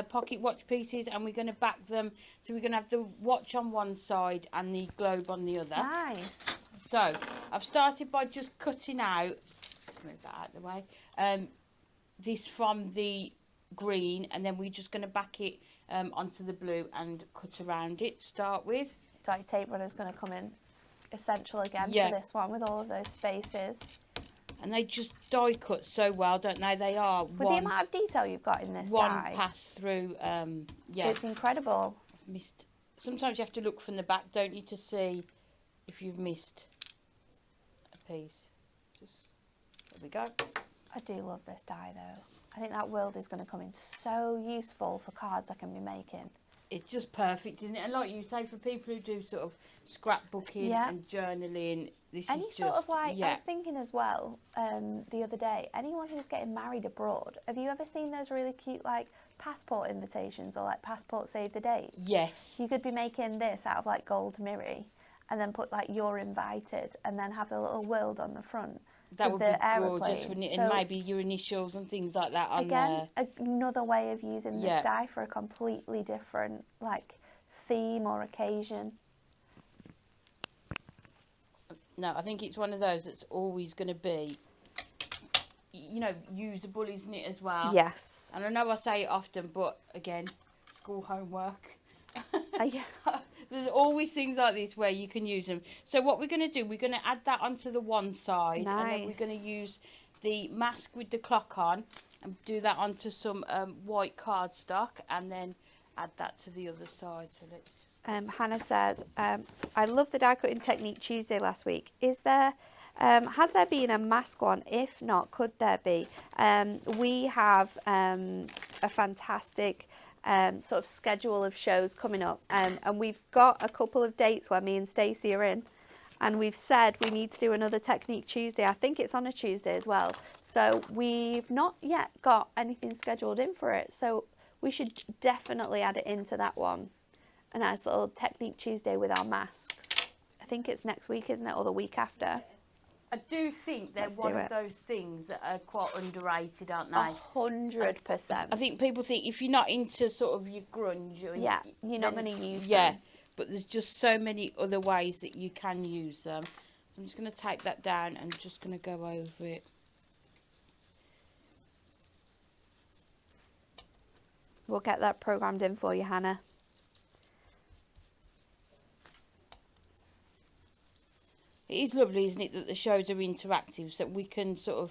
pocket watch pieces, and we're going to back them. So we're going to have the watch on one side and the globe on the other. Nice. So I've started by just cutting out, let's move that out of the way, this from the green, and then we're just going to back it onto the blue and cut around it to start with. Die tape runner's going to come in essential again for this one with all of those spaces. And they just die cut so well, don't they? They are. With the amount of detail you've got in this one die. pass through, yeah. It's incredible. Missed. Sometimes you have to look from the back, don't you, to see if you've missed a piece. Just, there we go. I do love this die though. I think that world is going to come in so useful for cards I can be making. It's just perfect, isn't it? And like you say, for people who do sort of scrapbooking and journaling, this Any is just... sort of like, I was thinking as well, the other day, anyone who's getting married abroad, have you ever seen those really cute like passport invitations or like passport save the date? Yes. You could be making this out of like gold mirror and then put like you're invited and then have the little world on the front. That would be aeroplane. Gorgeous, wouldn't it? So, and maybe your initials and things like that on again, there. Another way of using this die for a completely different like theme or occasion. No, I think it's one of those that's always going to be, you know, usable, isn't it, as well? Yes. And I know I say it often, but again, school homework. Yeah. There's always things like this where you can use them. So what we're going to do, we're going to add that onto the one side. Nice. And then we're going to use the mask with the clock on and do that onto some white cardstock and then add that to the other side. So let's just... Hannah says, I love the die cutting technique Tuesday last week. Is there, has there been a mask one? If not, could there be? We have a fantastic sort of schedule of shows coming up, and we've got a couple of dates where me and Stacey are in, and we've said we need to do another Technique Tuesday. I think it's on a Tuesday as well, so we've not yet got anything scheduled in for it, so we should definitely add it into that one. A nice little Technique Tuesday with our masks. I think it's next week, isn't it, or the week after? I do think they're one of those things that are quite underrated, aren't they? 100%. I think people think if you're not into sort of your grunge, or you're not going to use them. Yeah, but there's just so many other ways that you can use them. So I'm just going to take that down and just going to go over it. We'll get that programmed in for you, Hannah. It is lovely, isn't it, that the shows are interactive, so we can sort of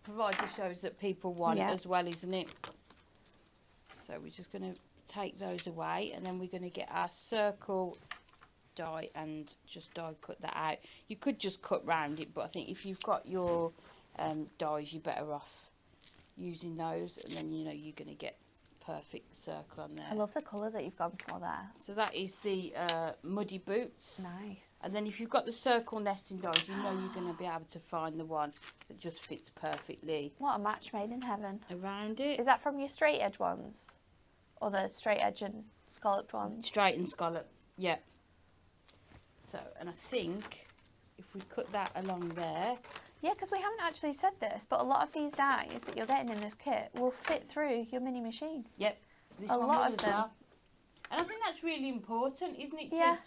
provide the shows that people want as well, isn't it? So we're just going to take those away, and then we're going to get our circle die and just die cut that out. You could just cut round it, but I think if you've got your dies, you're better off using those, and then you know you're going to get perfect circle on there. I love the colour that you've gone for there. So that is the muddy boots. Nice. And then if you've got the circle nesting dies, you know you're going to be able to find the one that just fits perfectly. What a match made in heaven. Around it. Is that from your straight edge ones? Or the straight edge and scalloped ones? Straight and scallop, yeah. So, and I think if we cut that along there. Yeah, because we haven't actually said this, but a lot of these dies that you're getting in this kit will fit through your mini machine. Yep. This a lot of them. Well. And I think that's really important, isn't it? Yeah.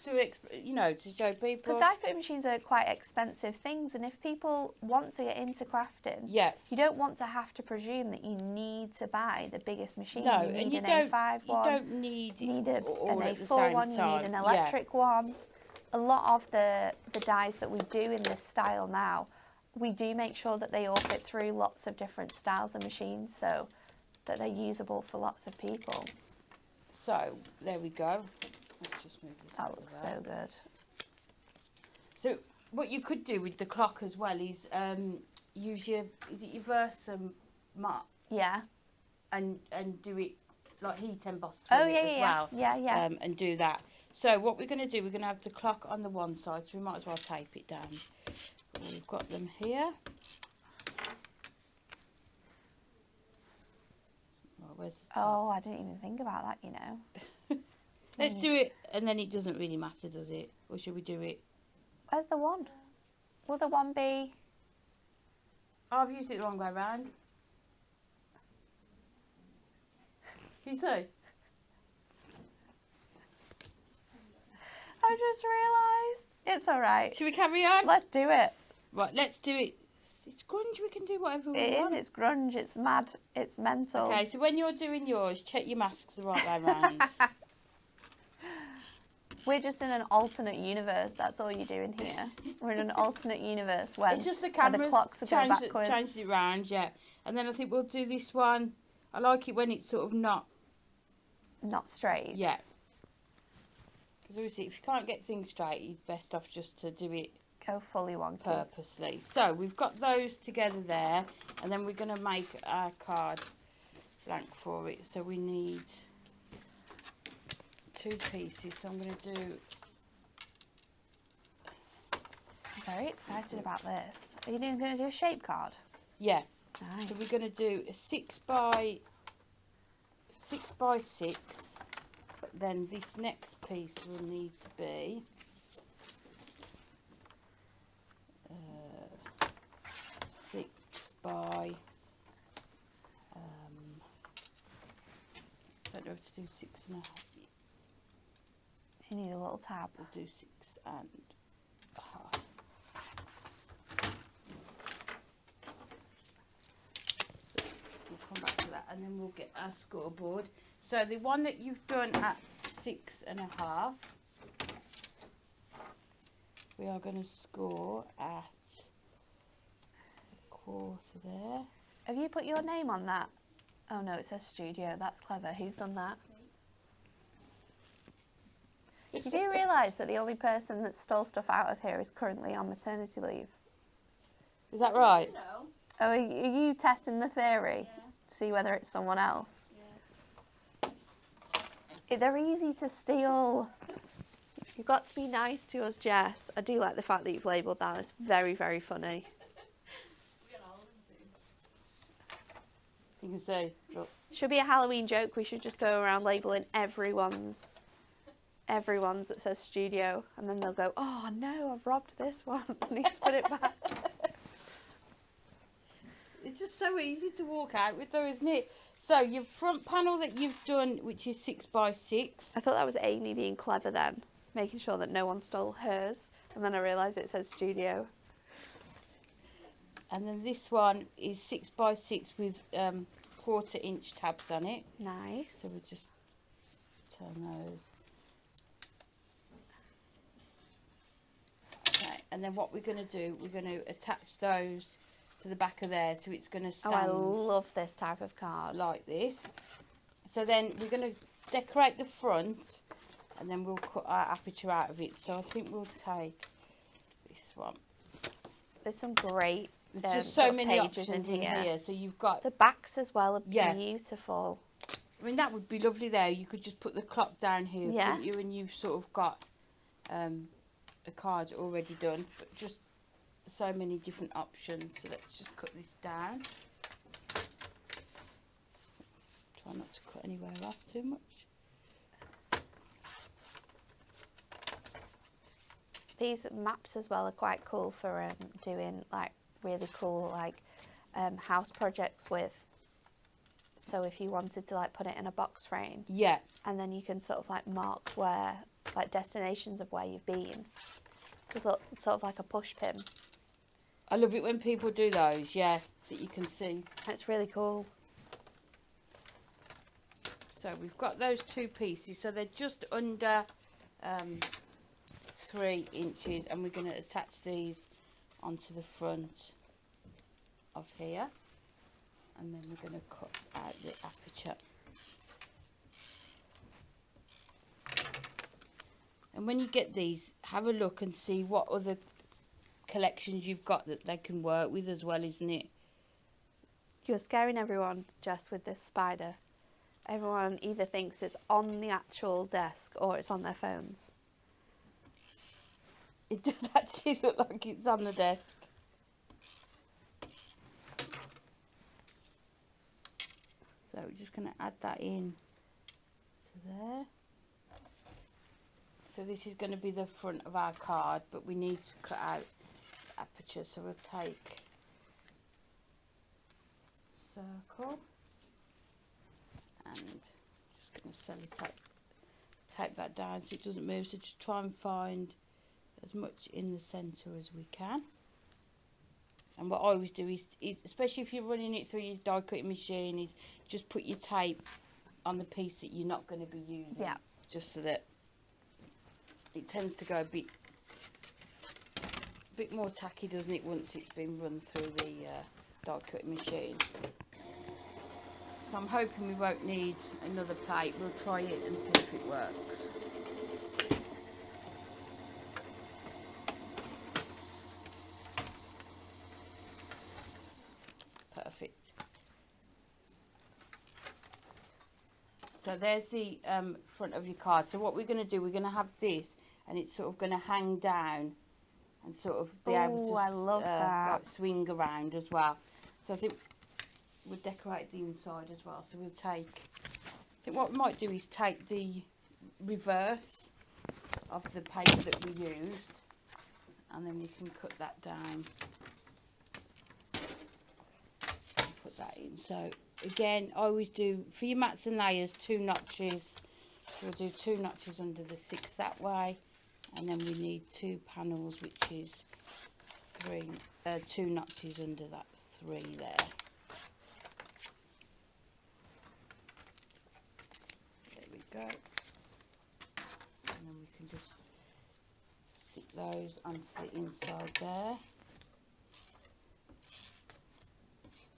You know, to show people. Because die cutting machines are quite expensive things, and if people want to get into crafting, you don't want to have to presume that you need to buy the biggest machine. No, you need and an A5 one. You don't need an A4 one. You need an electric one. A lot of the dies that we do in this style now, we do make sure that they all fit through lots of different styles of machines, so that they're usable for lots of people. So there we go. Let's just move this That out of looks the way. so good. So what you could do with the clock as well is use your, is it your Versa mat, Yeah. and do it like heat emboss Oh, through it yeah, as yeah, well. yeah. And do that. So what we're going to do, we're going to have the clock on the one side, so we might as well tape it down. We've got them here. Right, where's the top? Oh, I didn't even think about that, you know. Let's do it, and then it doesn't really matter, does it? Or should we do it? Where's the one? Will the one be? Oh, I've used it the wrong way around. Can you see? I just realised. It's all right. Should we carry on? Let's do it. Right, let's do it. It's grunge, we can do whatever we It want. is. It's grunge. It's mad. It's mental. Okay, so when you're doing yours, check your masks the right way around. We're just in an alternate universe. That's all you're doing here. We're in an alternate universe where It's just the where cameras clocks are going backwards. changed it round, yeah. And then I think we'll do this one. I like it when it's sort of not, Not straight. yeah. Because obviously if you can't get things straight, it's best off just to do it Go fully wonky. purposely. So we've got those together there, and then we're going to make our card blank for it. So we need 2 pieces. So I'm going to do, I'm very excited about this. Are you going to do a shape card? yeah. Nice. So we're going to do a 6 by 6, but then this next piece will need to be 6 by don't know if to do 6.5. You need a little tab. We'll do 6.5. So we'll come back to that, and then we'll get our scoreboard. So the one that you've done at 6.5, we are going to score at 1/4 there. Have you put your name on that? Oh no, it says studio. That's clever. Who's done that? You do realise that the only person that stole stuff out of here is currently on maternity leave? Is that right? No. Oh, are you testing the theory? Yeah. To see whether it's someone else? Yeah. They're easy to steal. You've got to be nice to us, Jess. I do like the fact that you've labelled that. It's very, very funny. We get all of them soon. You can see. Look. Should be a Halloween joke. We should just go around labelling everyone's that says studio, and then they'll go, "Oh no, I've robbed this one. I need to put it back." It's just so easy to walk out with though, isn't it? So your front panel that you've done, which is 6 by 6. I thought that was Amy being clever then, making sure that no one stole hers, and then I realised it says studio. And then this one is 6 by 6 with 1/4 inch tabs on it. Nice. So we'll just turn those. Okay, and then what we're going to do, we're going to attach those to the back of there, so it's going to Oh, stand I love this type of card. like this. So then we're going to decorate the front, and then we'll cut our aperture out of it. So I think we'll take this one. There's some great There's just sort so of many pages options in here. So you've got, The backs as well are Yeah. beautiful. I mean, that would be lovely there. You could just put the clock down here, Yeah. couldn't you? And you've sort of got a card already done. But just so many different options. So let's just cut this down. Try not to cut anywhere off too much. These maps as well are quite cool for doing like really cool like house projects with. So if you wanted to like put it in a box frame, Yeah. and then you can sort of like mark where like destinations of where you've been with sort of like a push pin. I love it when people do those, yeah, so you can see. It's really cool. So we've got those 2 pieces, so they're just under 3 inches, and we're going to attach these onto the front of here, and then we're going to cut out the aperture. And when you get these, have a look and see what other collections you've got that they can work with as well, isn't it? You're scaring everyone, Jess, with this spider. Everyone either thinks it's on the actual desk or it's on their phones. It does actually look like it's on the desk. So we're just going to add that in to there. So this is going to be the front of our card, but we need to cut out aperture. So we'll take circle and just going to sellotape tape that down so it doesn't move. So just try and find as much in the centre as we can. And what I always do is, especially if you're running it through your die cutting machine, is just put your tape on the piece that you're not going to be using. Yeah. Just so that it tends to go a bit more tacky, doesn't it, once it's been run through the die cutting machine. So I'm hoping we won't need another plate. We'll try it and see if it works. Perfect. So there's the front of your card. So what we're going to do, we're going to have this, and it's sort of going to hang down and sort of be able to I love that. like swing around as well. So I think we'll decorate the inside as well. So we'll take, I think what we might do is take the reverse of the paper that we used, and then you can cut that down. Put that in. So again, I always do, for your mats and layers, 2 notches. We'll do 2 notches under the 6 that way, and then we need 2 panels, which is 2 notches under that 3 there. There we go. And then we can just stick those onto the inside there.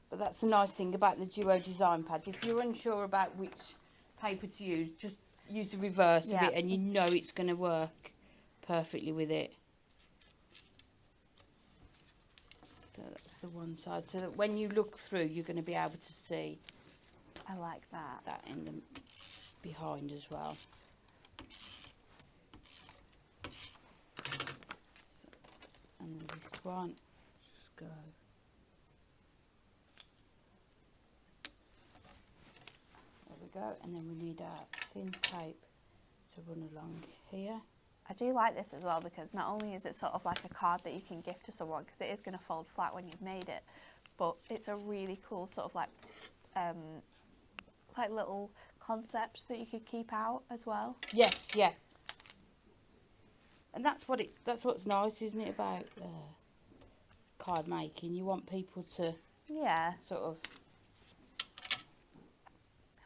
But that's the nice thing about the Duo design pads. If you're unsure about which paper to use, just use the reverse of it and you know it's going to work perfectly with it. So that's the one side. So that when you look through, you're going to be able to see. I like that. That in the behind as well. So, and then this one, just go. Go, and then we need our thin tape to run along here. I do like this as well because not only is it sort of like a card that you can gift to someone because it is going to fold flat when you've made it, but it's a really cool sort of like little concepts that you could keep out as well. Yes, yeah. And that's what's nice, isn't it, about card making? You want people to sort of.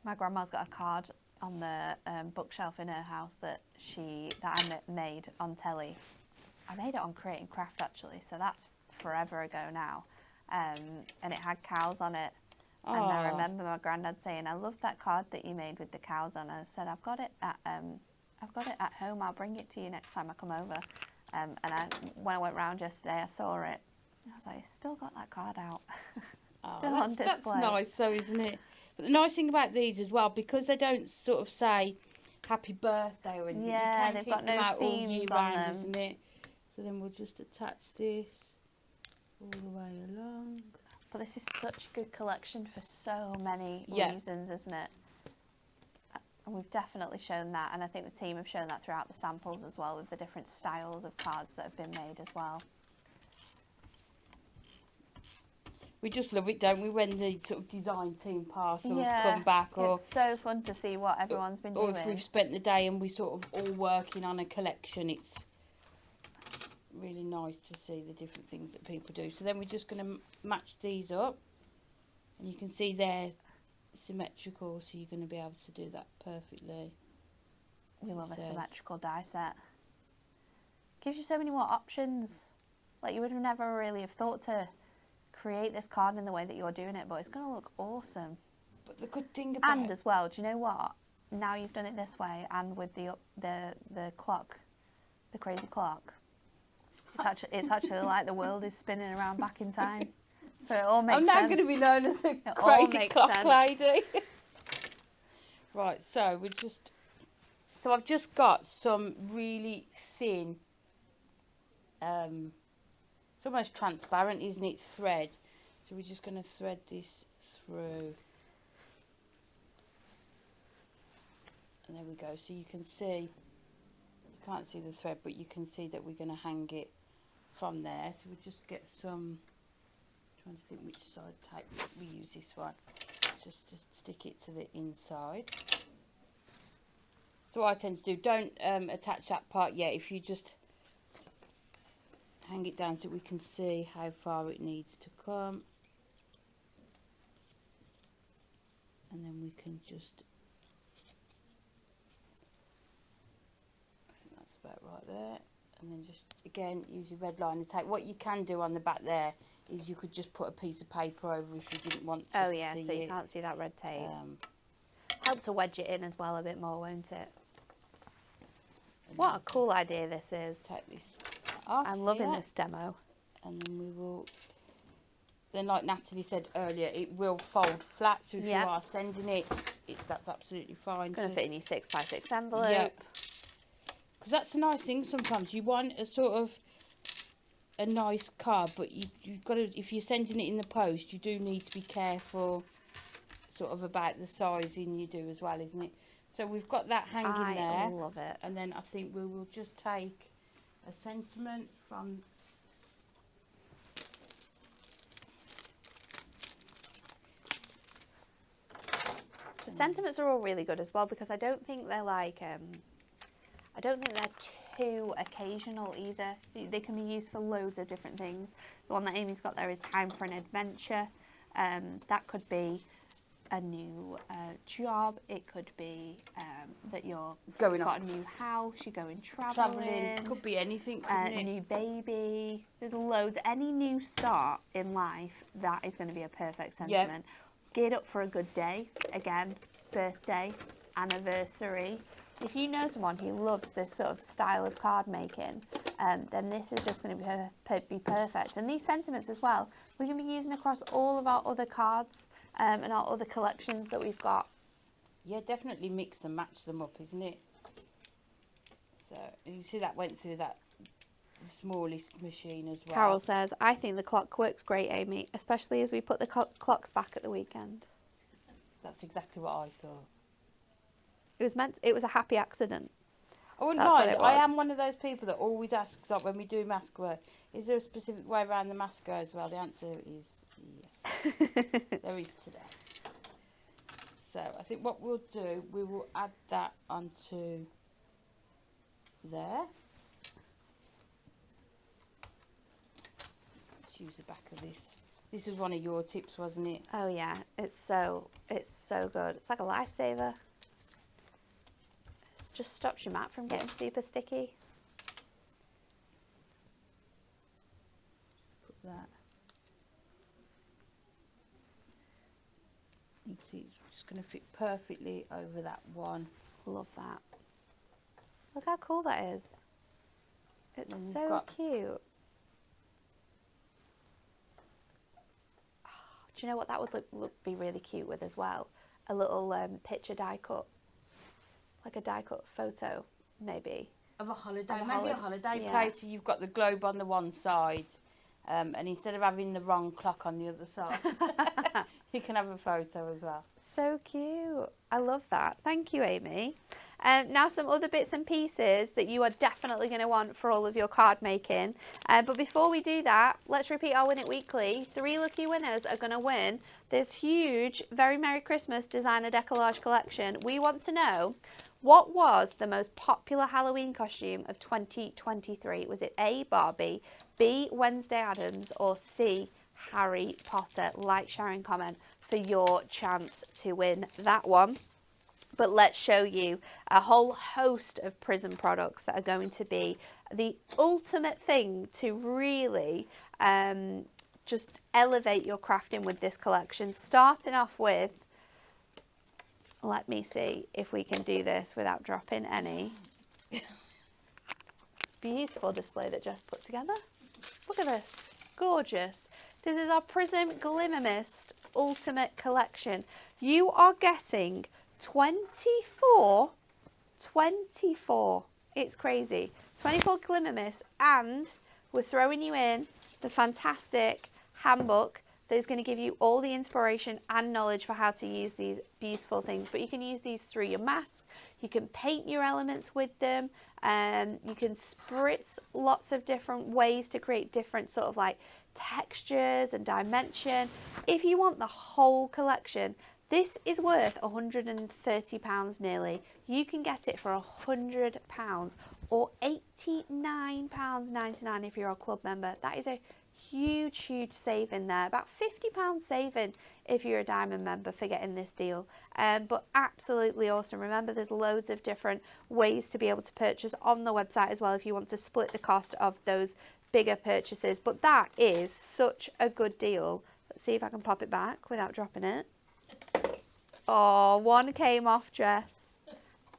My grandma's got a card on the bookshelf in her house that I made on telly. I made it on Create and Craft actually, so that's forever ago now. And it had cows on it. And I remember my granddad saying, "I love that card that you made with the cows on." I said, "I've got it at home. I'll bring it to you next time I come over." And when I went round yesterday, I saw it. I was like, "I still got that card out, still on display." That's nice, though, isn't it? But the nice thing about these as well, because they don't sort of say happy birthday or anything, yeah, you can they've keep got them no out all year themes on round, them. isn't it? So then we'll just attach this all the way along. But this is such a good collection for so many reasons, isn't it? And we've definitely shown that, and I think the team have shown that throughout the samples as well, with the different styles of cards that have been made as well. We just love it, don't we, when the sort of design team parcels come back, or it's so fun to see what everyone's been doing. Or if we've spent the day and we're sort of all working on a collection, it's really nice to see the different things that people do. So then we're just going to match these up, and you can see they're symmetrical, so you're going to be able to do that perfectly. We love a symmetrical die set. Gives you so many more options. Like, you would have never really have thought to create this card in the way that you're doing it, but it's going to look awesome. But the good thing about as well, do you know what? Now you've done it this way, and with the clock the crazy clock. It's actually like the world is spinning around back in time. So it all makes I'm sense. now going to be known as the It all crazy makes clock sense. lady. Right, so I've just got some really thin, it's almost transparent, isn't it, thread. So we're just going to thread this through. And there we go. So you can see, you can't see the thread, but you can see that we're going to hang it from there. So we just get some, trying to think which side tape, we use this one, just to stick it to the inside. So what I tend to do, don't attach that part yet. If you just hang it down so we can see how far it needs to come. And then we can just, I think that's about right there. And then just, again, use your red liner tape. What you can do on the back there is you could just put a piece of paper over if you didn't want to see it. Oh yeah, so you can't see that red tape. Help to wedge it in as well a bit more, won't it? What a cool idea this is. Take this off. I'm loving here, this demo. and then we will, then like Natalie said earlier, it will fold flat, so if you are sending it, that's absolutely fine. It's going to fit in your 6x6 envelope. Yeah, because that's a nice thing. Sometimes you want a sort of a nice card, but you've got to, if you're sending it in the post, you do need to be careful sort of about the sizing you do as well, isn't it? So we've got that hanging there. I love it. And then I think we will just take a sentiment from, The sentiments are all really good as well, because I don't think they're like, I don't think they're too occasional either. They can be used for loads of different things. The one that Amy's got there is Time for an Adventure. That could be a new job. It could be that you've got a new house, you're going travelling. Could be anything, couldn't A it? new baby. There's loads. Any new start in life, that is going to be a perfect sentiment. Geared up for a good day. Again, birthday, anniversary. If you know someone who loves this sort of style of card making, then this is just going to be perfect. And these sentiments as well, we're going to be using across all of our other cards and our other collections that we've got. Yeah, definitely mix and match them up, isn't it? So you see that went through that smallest machine as well. Carol says, I think the clock works great, Amy, especially as we put the clocks back at the weekend. That's exactly what I thought. It was a happy accident. I wouldn't That's what mind. it I was. am one of those people that always asks, like when we do mask work, is there a specific way around the mask as well? The answer is yes. There is today. So I think what we'll do, we will add that onto there. Let's use the back of this. This was one of your tips, wasn't it? Oh yeah, it's so good. It's like a lifesaver. It just stops your mat from getting super sticky. Put that. You can see it's just going to fit perfectly over that one. Love that. Look how cool that is. It's And we've so got- cute. Do you know what that would be really cute with as well? A little picture die cut. Like a die cut photo, maybe. Of a holiday, Of a maybe a holi- holiday yeah. place. So you've got the globe on the one side, and instead of having the wrong clock on the other side, you can have a photo as well. So cute. I love that. Thank you, Amy. Now some other bits and pieces that you are definitely going to want for all of your card making. But before we do that, let's repeat our Win It Weekly. 3 lucky winners are going to win this huge Very Merry Christmas designer decollage collection. We want to know, what was the most popular Halloween costume of 2023? Was it A, Barbie, B, Wednesday Addams, or C, Harry Potter? Like, share and comment for your chance to win that one. But let's show you a whole host of Prism products that are going to be the ultimate thing to really just elevate your crafting with this collection. Starting off with, let me see if we can do this without dropping any. Let's beautiful display that Jess put together. Look at this, gorgeous. This is our Prism Glimmer Mist Ultimate Collection. You are getting 24, it's crazy, 24 Glimmer Mists, and we're throwing you in the fantastic handbook that is going to give you all the inspiration and knowledge for how to use these beautiful things. But you can use these through your mask, you can paint your elements with them, you can spritz lots of different ways to create different sort of like textures and dimension. If you want the whole collection, this is worth £130 nearly. You can get it for £100 or £89.99 if you're a club member. That is a huge saving there. About £50 saving if you're a diamond member for getting this deal. But absolutely awesome. Remember, there's loads of different ways to be able to purchase on the website as well if you want to split the cost of those bigger purchases. But that is such a good deal. Let's see if I can pop it back without dropping it. Oh, one came off, Jess.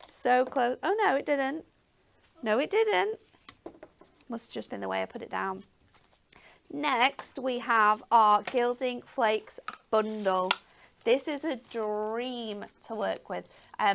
So close. Oh no, it didn't. No, it didn't. Must have just been the way I put it down. Next, we have our Gilding Flakes bundle. This is a dream to work with.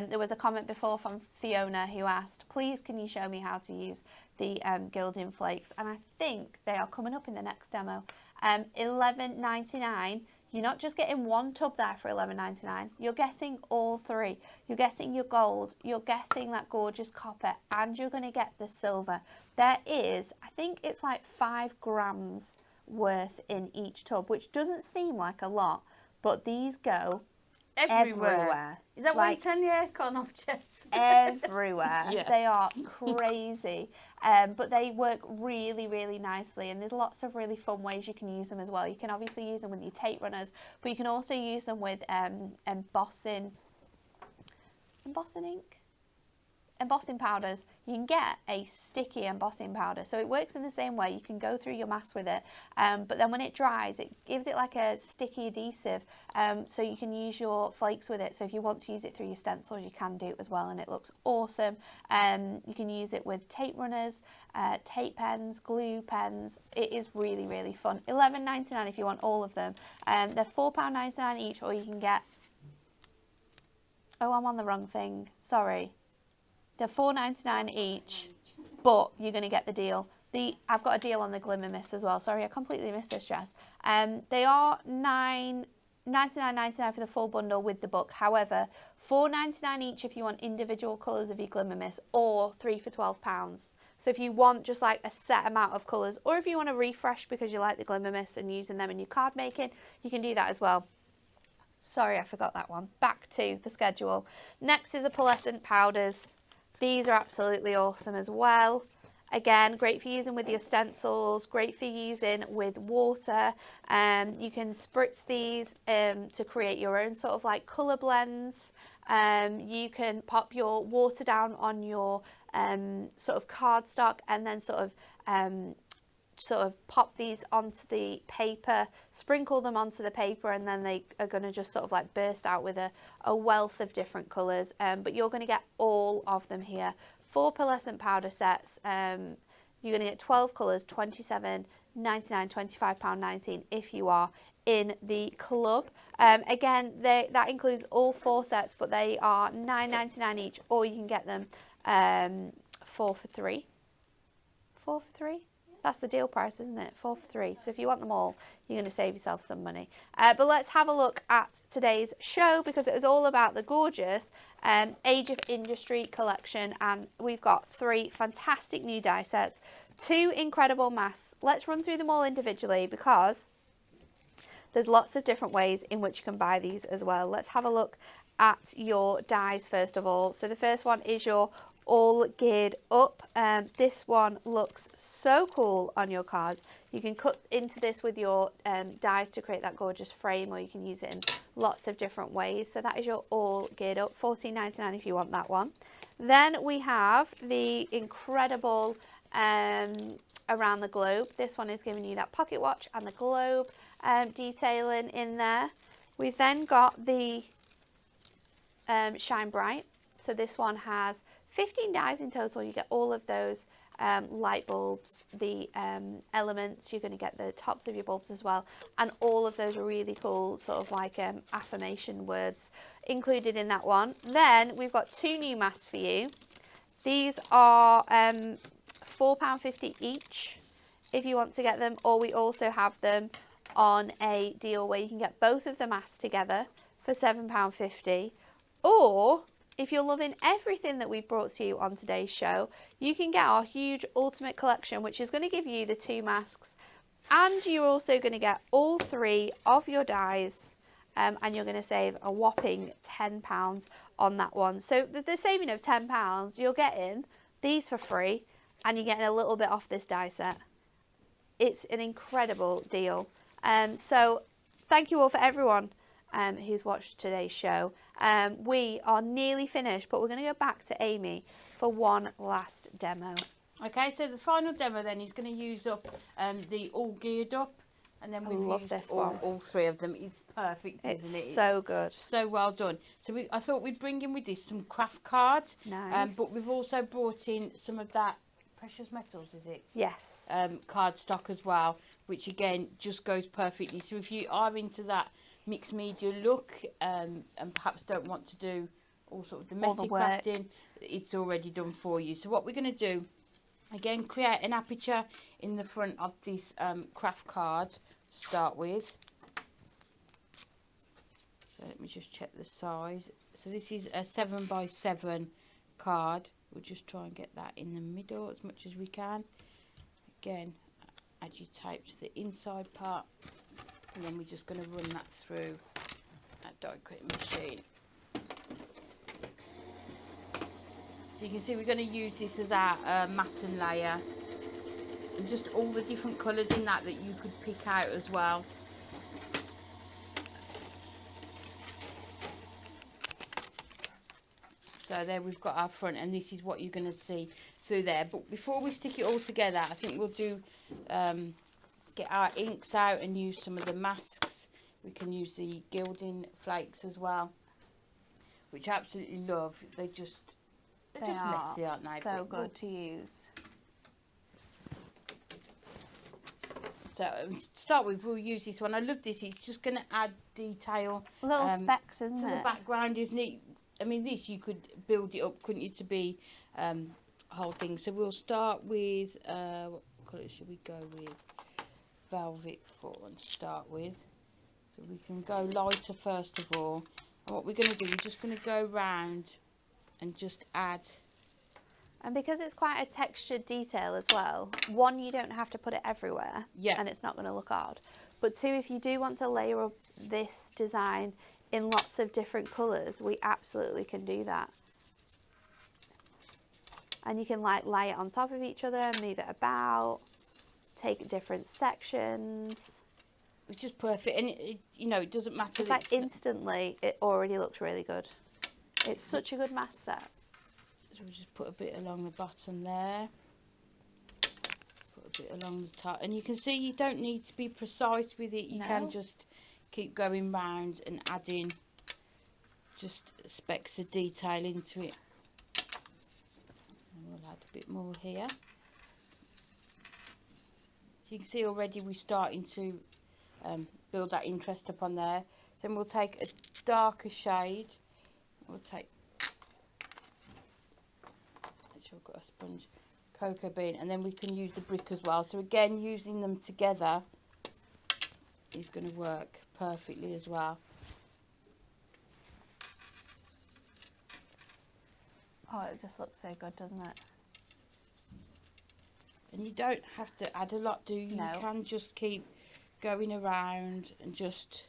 There was a comment before from Fiona who asked, please can you show me how to use the Gilding Flakes? And I think they are coming up in the next demo. $11.99. You're not just getting one tub there for $11.99. You're getting all three. You're getting your gold, you're getting that gorgeous copper, and you're going to get the silver. There is, I think it's like 5 grams worth in each tub, which doesn't seem like a lot, but these go everywhere. Is that why you Like, turn the aircon off, Jess? everywhere. Yeah. They are crazy, but they work really nicely, and there's lots of really fun ways you can use them as well. You can obviously use them with your tape runners, but you can also use them with embossing powders. You can get a sticky embossing powder, so it works in the same way. You can go through your mask with it, but then when it dries, it gives it like a sticky adhesive, so you can use your flakes with it. So if you want to use it through your stencils, you can do it as well, and it looks awesome. You can use it with tape runners, tape pens, glue pens. It is really fun. $11.99 if you want all of them. They're £4.99 each, or you can get, oh, I'm on the wrong thing, sorry. They're $4.99 each, but you're going to get the deal. I've got a deal on the Glimmer Mist as well. Sorry, I completely missed this, Jess. They are $99.99 for the full bundle with the book. However, $4.99 each if you want individual colours of your Glimmer Mist, or 3 for £12. So if you want just like a set amount of colours, or if you want to refresh because you like the Glimmer Mist and using them in your card making, you can do that as well. Sorry, I forgot that one. Back to the schedule. Next is the pearlescent powders. These are absolutely awesome as well. Again, great for using with your stencils, great for using with water. You can spritz these to create your own sort of like colour blends. You can pop your water down on your sort of cardstock, and then sort of pop these onto the paper, sprinkle them onto the paper, and then they are going to just sort of like burst out with a wealth of different colours. But you're going to get all of them here. 4 pearlescent powder sets. You're going to get 12 colours, $27.99, £25.19 if you are in the club. Again, that includes all 4 sets, but they are $9.99 each, or you can get them 4 for 3. 4 for 3? That's the deal price, isn't it? 4 for 3. So if you want them all, you're going to save yourself some money. But let's have a look at today's show, because it is all about the gorgeous Age of Industry collection. And we've got 3 fantastic new die sets, 2 incredible masks. Let's run through them all individually, because there's lots of different ways in which you can buy these as well. Let's have a look at your dies first of all. So the first one is your All Geared Up. This one looks so cool on your cards. You can cut into this with your dies to create that gorgeous frame, or you can use it in lots of different ways. So that is your All Geared Up, $14.99 if you want that one. Then we have the incredible Around the Globe. This one is giving you that pocket watch and the globe detailing in there. We've then got the Shine Bright. So this one has 15 dies in total. You get all of those light bulbs, the elements. You're going to get the tops of your bulbs as well, and all of those really cool sort of like affirmation words included in that one. Then we've got 2 new masks for you. These are £4.50 each if you want to get them, or we also have them on a deal where you can get both of the masks together for £7.50. Or if you're loving everything that we've brought to you on today's show, you can get our huge ultimate collection, which is going to give you the 2 masks, and you're also going to get all 3 of your dies, and you're going to save a whopping £10 on that one. So the saving of £10, you're getting these for free, and you're getting a little bit off this die set. It's an incredible deal. So thank you all for everyone who's watched today's show. We are nearly finished, but we're going to go back to Amy for one last demo. Okay, so the final demo then is going to use up the all geared up, and then we've used all 3 of them. It's perfect, isn't it? It's so good. So well done. So I thought we'd bring in with this some craft cards. Nice. But we've also brought in some of that precious metals, is it? Yes. Card stock as well, which again just goes perfectly. So if you are into that mixed media look, and perhaps don't want to do all sort of the messy crafting, it's already done for you. So what we're going to do, again, create an aperture in the front of this craft card to start with. So let me just check the size. So this is a 7x7 card. We'll just try and get that in the middle as much as we can. Again, add your tape to the inside part, and then we're just going to run that through that die cutting machine. So you can see we're going to use this as our matten layer, and just all the different colours in that you could pick out as well. So there we've got our front, and this is what you're going to see through there. But before we stick it all together, I think we'll do get our inks out and use some of the masks. We can use the gilding flakes as well, which I absolutely love. They're just messy, aren't they? So good to use. So to start with, we'll use this one. I love this. It's just going to add detail. Little specks, isn't to it? the background, isn't it? I mean, this you could build it up, couldn't you, to be a whole thing. So we'll start with, what colour should we go with? Velvet Fawn to start with. So we can go lighter first of all. And what we're going to do, we're just going to go round and just add. And because it's quite a textured detail as well, 1, you don't have to put it everywhere, and it's not going to look odd. But 2, if you do want to layer up this design in lots of different colours, we absolutely can do that. And you can like lay it on top of each other, move it about, take different sections. It's just perfect, and you know, it doesn't matter. It's like instantly, it already looks really good. It's such a good mask set. So we'll just put a bit along the bottom there. Put a bit along the top, and you can see you don't need to be precise with it. You can just keep going round and adding just specks of detail into it. And we'll add a bit more here. So you can see already we're starting to build that interest up on there. Then we'll take a darker shade. We'll take, make sure I've got a sponge, cocoa bean, and then we can use the brick as well. So again, using them together is going to work perfectly as well. Oh, it just looks so good, doesn't it? And you don't have to add a lot, do you? No. You can just keep going around and just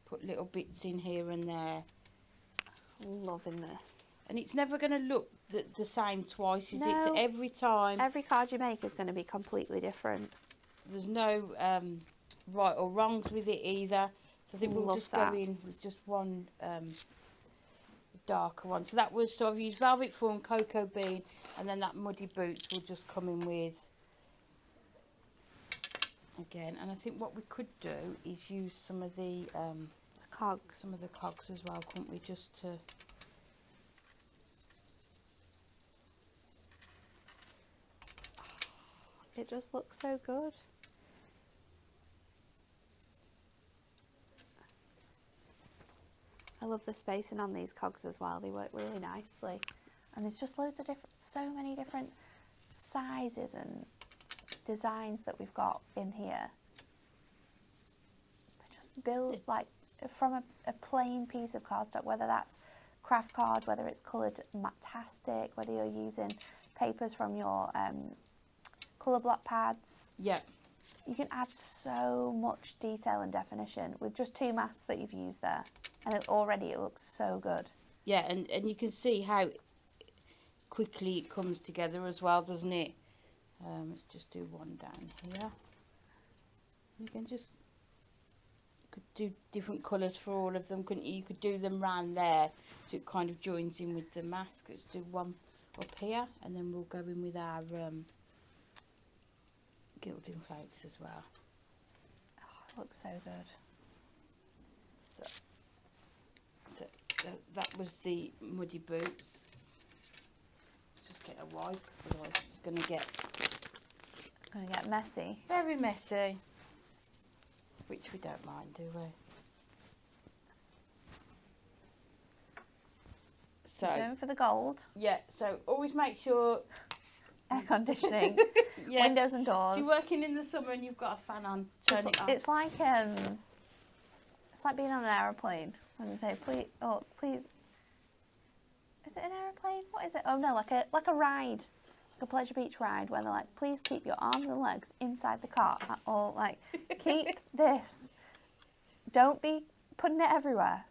put little bits in here and there. Loving this. And it's never going to look the same twice, is it? No. So every time, Every card you make is going to be completely different. there's no right or wrongs with it either. So I think we'll Love just that. go in with just one darker one. So that was, so I've used Velvet Fawn, Cocoa Bean, and then that Muddy Boots will just come in with again. And I think what we could do is use some of the Cogs. some of the cogs as well, couldn't we, just to It just looks so good. I love the spacing on these cogs as well. They work really nicely. And there's just loads of different, so many different sizes and designs that we've got in here. They just build like from a plain piece of cardstock, whether that's craft card, whether it's coloured matastic, whether you're using papers from your colour block pads. Yeah. You can add so much detail and definition with just 2 masks that you've used there. And already it looks so good. Yeah, and you can see how quickly it comes together as well, doesn't it? Let's just do one down here. You can just, you could do different colours for all of them, couldn't you? You could do them round there, so it kind of joins in with the mask. Let's do one up here, and then we'll go in with our gilding flakes as well. Oh, it looks so good. So that was the muddy boots. Let's just get a wipe, otherwise it's going to get messy. very messy, which we don't mind, do we? So Going for the gold. yeah, so always make sure Air conditioning. yeah, Windows and doors. if you're working in the summer and you've got a fan on, turn it on. It's like being on an aeroplane when they say please. Is it an aeroplane? What is it? Oh no, like a ride, like a Pleasure Beach ride, where they're like, please keep your arms and legs inside the car, or like keep this. Don't be putting it everywhere,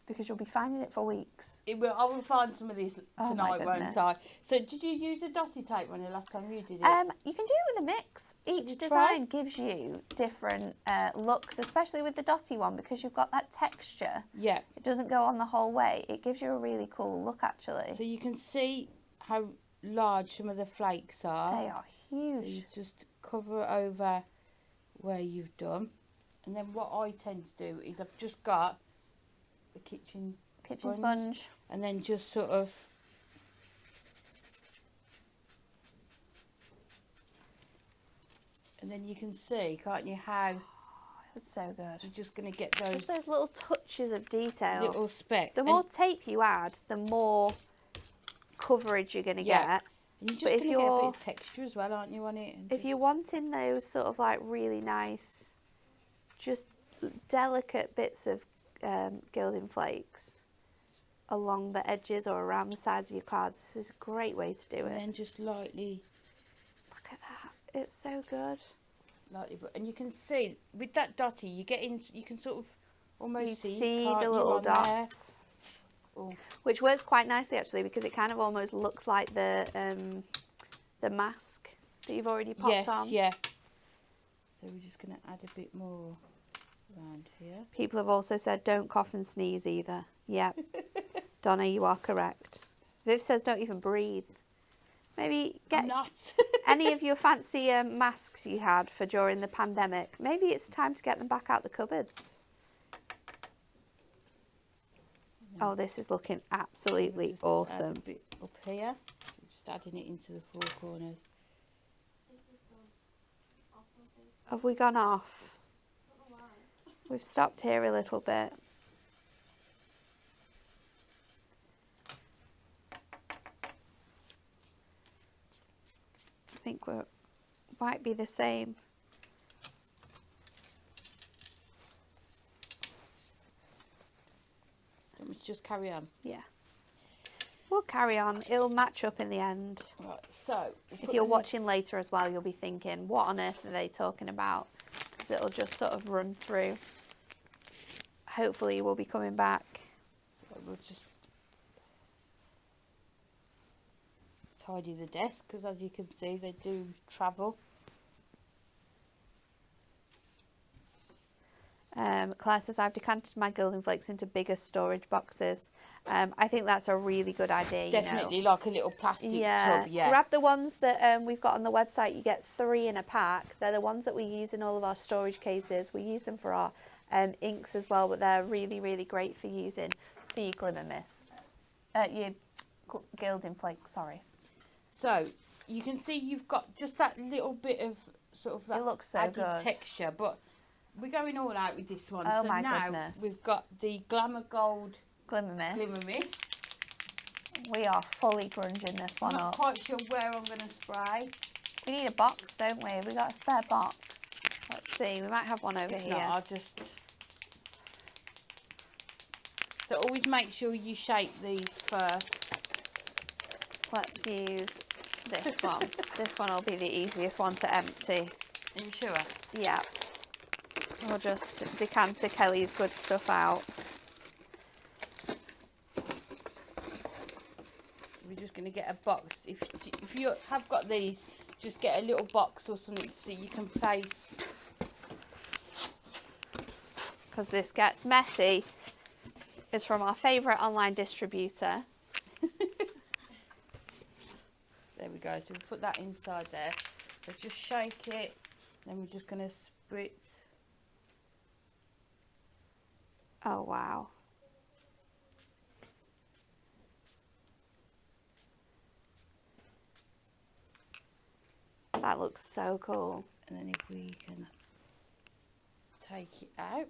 because you'll be finding it for weeks. I will find some of these Oh my tonight, won't goodness. I? So did you use a dotty tape when the last time you did it? You can do it with a mix. you Each try? design gives you different looks, especially with the dotty one, because you've got that texture. Yeah. It doesn't go on the whole way. It gives you a really cool look, actually. So you can see how large some of the flakes are. They are So you huge. just cover over where you've done. And then what I tend to do is I've just got the kitchen Sponge. and then just sort of and then you can see, can't you, how It's so good. you're just going to get those Just those little touches of detail. little specks. The more tape you add, the more coverage you're going to get. And you're just but if going to get a bit you're- of texture as well, aren't you, on it? And If just- you're wanting those sort of like really nice, just delicate bits of gilding flakes along the edges or around the sides of your cards, this is a great way to do and it. then just lightly, Look at that. It's so good. and you can see with that dotty, you get in. You can sort of almost You see, see can't the you, little on there? dots. Oh. Which works quite nicely actually, because it kind of almost looks like the mask that you've already popped Yes, on. yeah. So we're just going to add a bit more around here. People have also said don't cough and sneeze either. Yep. Donna, you are correct. Viv says don't even breathe. Maybe get Not. any of your fancy masks you had for during the pandemic. Maybe it's time to get them back out the cupboards. Oh, this is looking absolutely Just add awesome. a bit up here. So just adding it into the four corners. Have we gone off? We've stopped here a little bit. I think we might be the same. Don't we just carry on? Yeah. We'll carry on. It'll match up in the end. Right, so If you're watching later as well, you'll be thinking, what on earth are they talking about? Because it'll just sort of run through. Hopefully we'll be coming back. So we'll just tidy the desk, because as you can see, they do travel. Claire says, I've decanted my gilding flakes into bigger storage boxes. I think that's a really good idea. Definitely, You know. like a little plastic Yeah. tub. Yeah. Grab the ones that we've got on the website. You get 3 in a pack. They're the ones that we use in all of our storage cases. We use them for our inks as well, but they're really, really great for using for your glimmer mists. Your gilding flakes, sorry. So you can see you've got just that little bit of sort of that It looks so added good. texture, but we're going all out with this one. Oh so my now goodness. we've got the Glamour Gold Glimmer Mist. Glimmer Mist. We are fully grunging this I'm one not up. quite sure where I'm going to spray. We need a box, don't we? We got a spare box. Let's see. We might have one over If here. not, I'll just... So always make sure you shake these first. Let's use this one. This one will be the easiest one to empty. Are you sure? Yeah. We'll just decant Kelly's good stuff out. We're just going to get a box. If you have got these, just get a little box or something so you can place. Because this gets messy. It's from our favourite online distributor. There we go. So we put that inside there. So just shake it. Then we're just going to spritz. Oh, wow. That looks so cool. And then if we can take it out.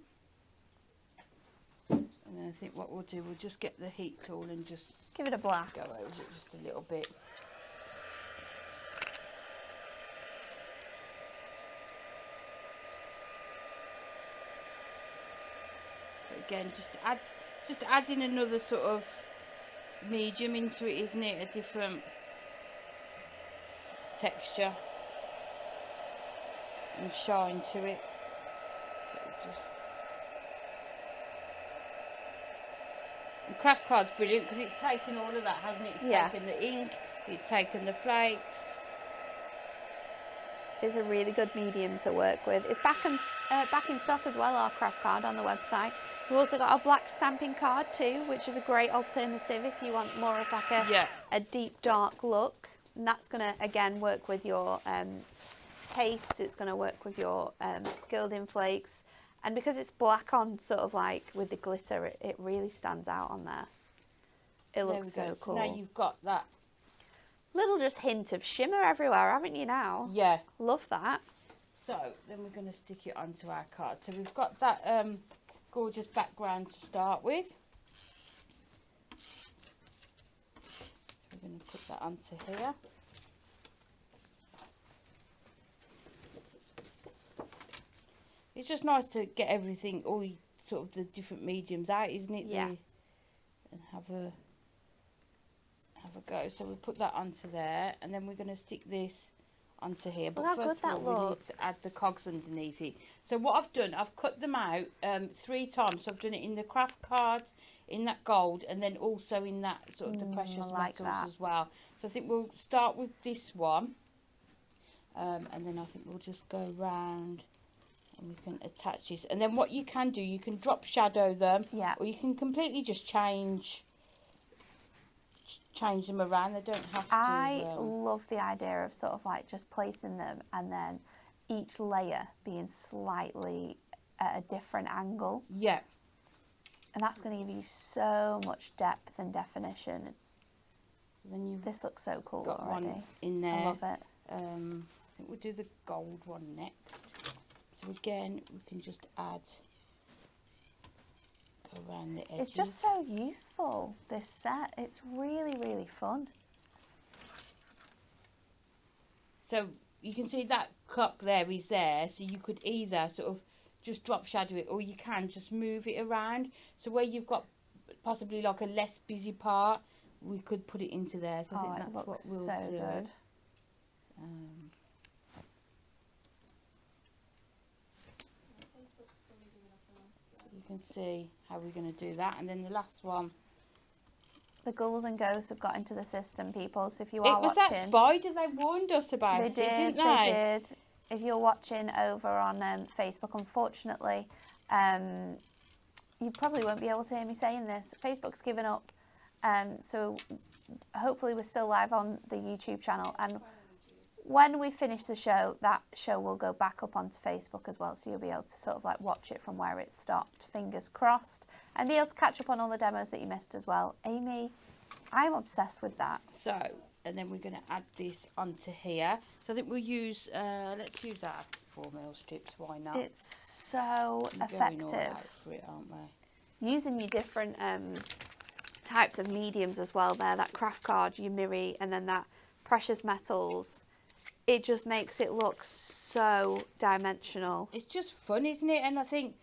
And then I think what we'll do, we'll just get the heat tool and just Give it a blast. go over it just a little bit. But again, just adding another sort of medium into it, isn't it? A different texture and shine to it. So just... And craft card's brilliant because it's taken all of that, hasn't it? It's Yeah. taken the ink, it's taken the flakes. It's a really good medium to work with. It's back in stock as well, our craft card on the website. We've also got our black stamping card too, which is a great alternative if you want more of like a deep dark look. And that's going to again work with your paste. It's going to work with your gilding flakes. And because it's black on sort of like with the glitter, it really stands out on there. It looks so cool. So now you've got that. Little just hint of shimmer everywhere, haven't you now? Yeah. Love that. So then we're going to stick it onto our card. So we've got that gorgeous background to start with. So we're going to put that onto here. It's just nice to get everything, all sort of the different mediums out, isn't it? Yeah. And have a go. So we'll put that onto there, and then we're going to stick this onto here. But Look how first good of that all, we need looks. to add the cogs underneath it. So what I've done, I've cut them out 3 times. So I've done it in the craft card, in that gold, and then also in that sort of the precious I like metals that. as well. So I think we'll start with this one, and then I think we'll just go round. And we can attach this, and then what you can do, you can drop shadow them, Yeah. or you can completely just change them around. They don't have to. I love the idea of sort of like just placing them and then each layer being slightly at a different angle. Yeah. And that's going to give you so much depth and definition. So then you've This looks so cool got already. one in there. I love it. I think we'll do the gold one next. So again, we can just add, go around the edges. It's just so useful, this set. It's really, really fun. So you can see that clock there is there. So you could either sort of just drop shadow it, or you can just move it around. So where you've got possibly like a less busy part, we could put it into there. So I think It that's looks what we'll so do. good. You can see how we're going to do that. And then the last one. The ghouls and ghosts have got into the system, people. So if you It are was watching, that spider they warned us about. they it, did. didn't They they? did. If you're watching over on Facebook, unfortunately, you probably won't be able to hear me saying this. Facebook's given up. So hopefully we're still live on the YouTube channel. And when we finish the show, that show will go back up onto Facebook as well. So you'll be able to sort of like watch it from where it stopped, fingers crossed, and be able to catch up on all the demos that you missed as well. Amy, I'm obsessed with that. So and then we're going to add this onto here. So I think we'll use, let's use our 4mm strips, why not? It's so We're going all effective. out for it, aren't we? Using your different types of mediums as well there, that craft card, your mirri, and then that precious metals, it just makes it look so dimensional. It's just fun, isn't it? And I think,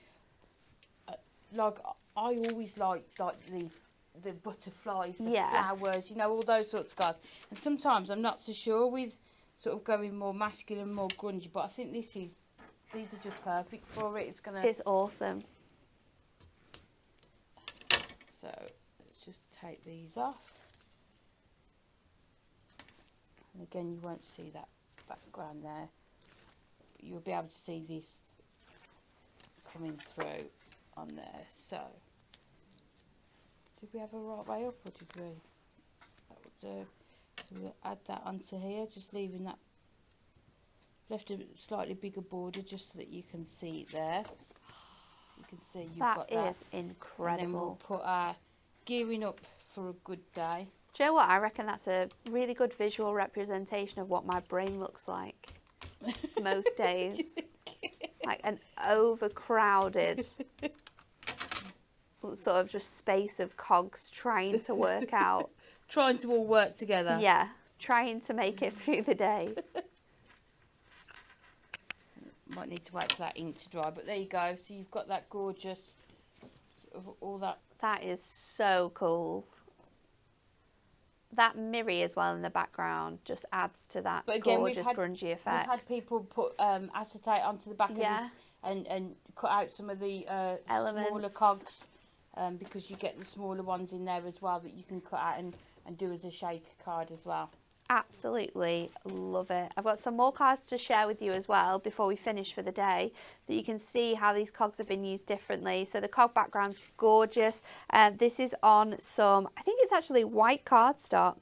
like, I always like the butterflies, the flowers, you know, all those sorts of cards. And sometimes I'm not so sure with sort of going more masculine, more grungy, but I think these are just perfect for it. It's awesome. So let's just take these off. And again, you won't see that background there. You'll be able to see this coming through on there. So, did we have a right way up or did we? That would do. So we'll add that onto here, just leaving that, left a slightly bigger border just so that you can see it there. So you can see you've got that. That is incredible. And then we'll put our gearing up for a good day. Do you know what? I reckon that's a really good visual representation of what my brain looks like most days. Like an overcrowded sort of just space of cogs trying to work out. Trying to all work together. Yeah, trying to make it through the day. Might need to wait for that ink to dry, but there you go. So you've got that gorgeous, sort of all that. That is so cool. That mirri as well in the background just adds to that gorgeous grungy effect. We've had people put acetate onto the back of this and cut out some of the smaller cogs because you get the smaller ones in there as well that you can cut out and do as a shaker card as well. Absolutely love it. I've got some more cards to share with you as well before we finish for the day, that you can see how these cogs have been used differently. So the cog background's gorgeous. This is on some, I think it's actually white cardstock.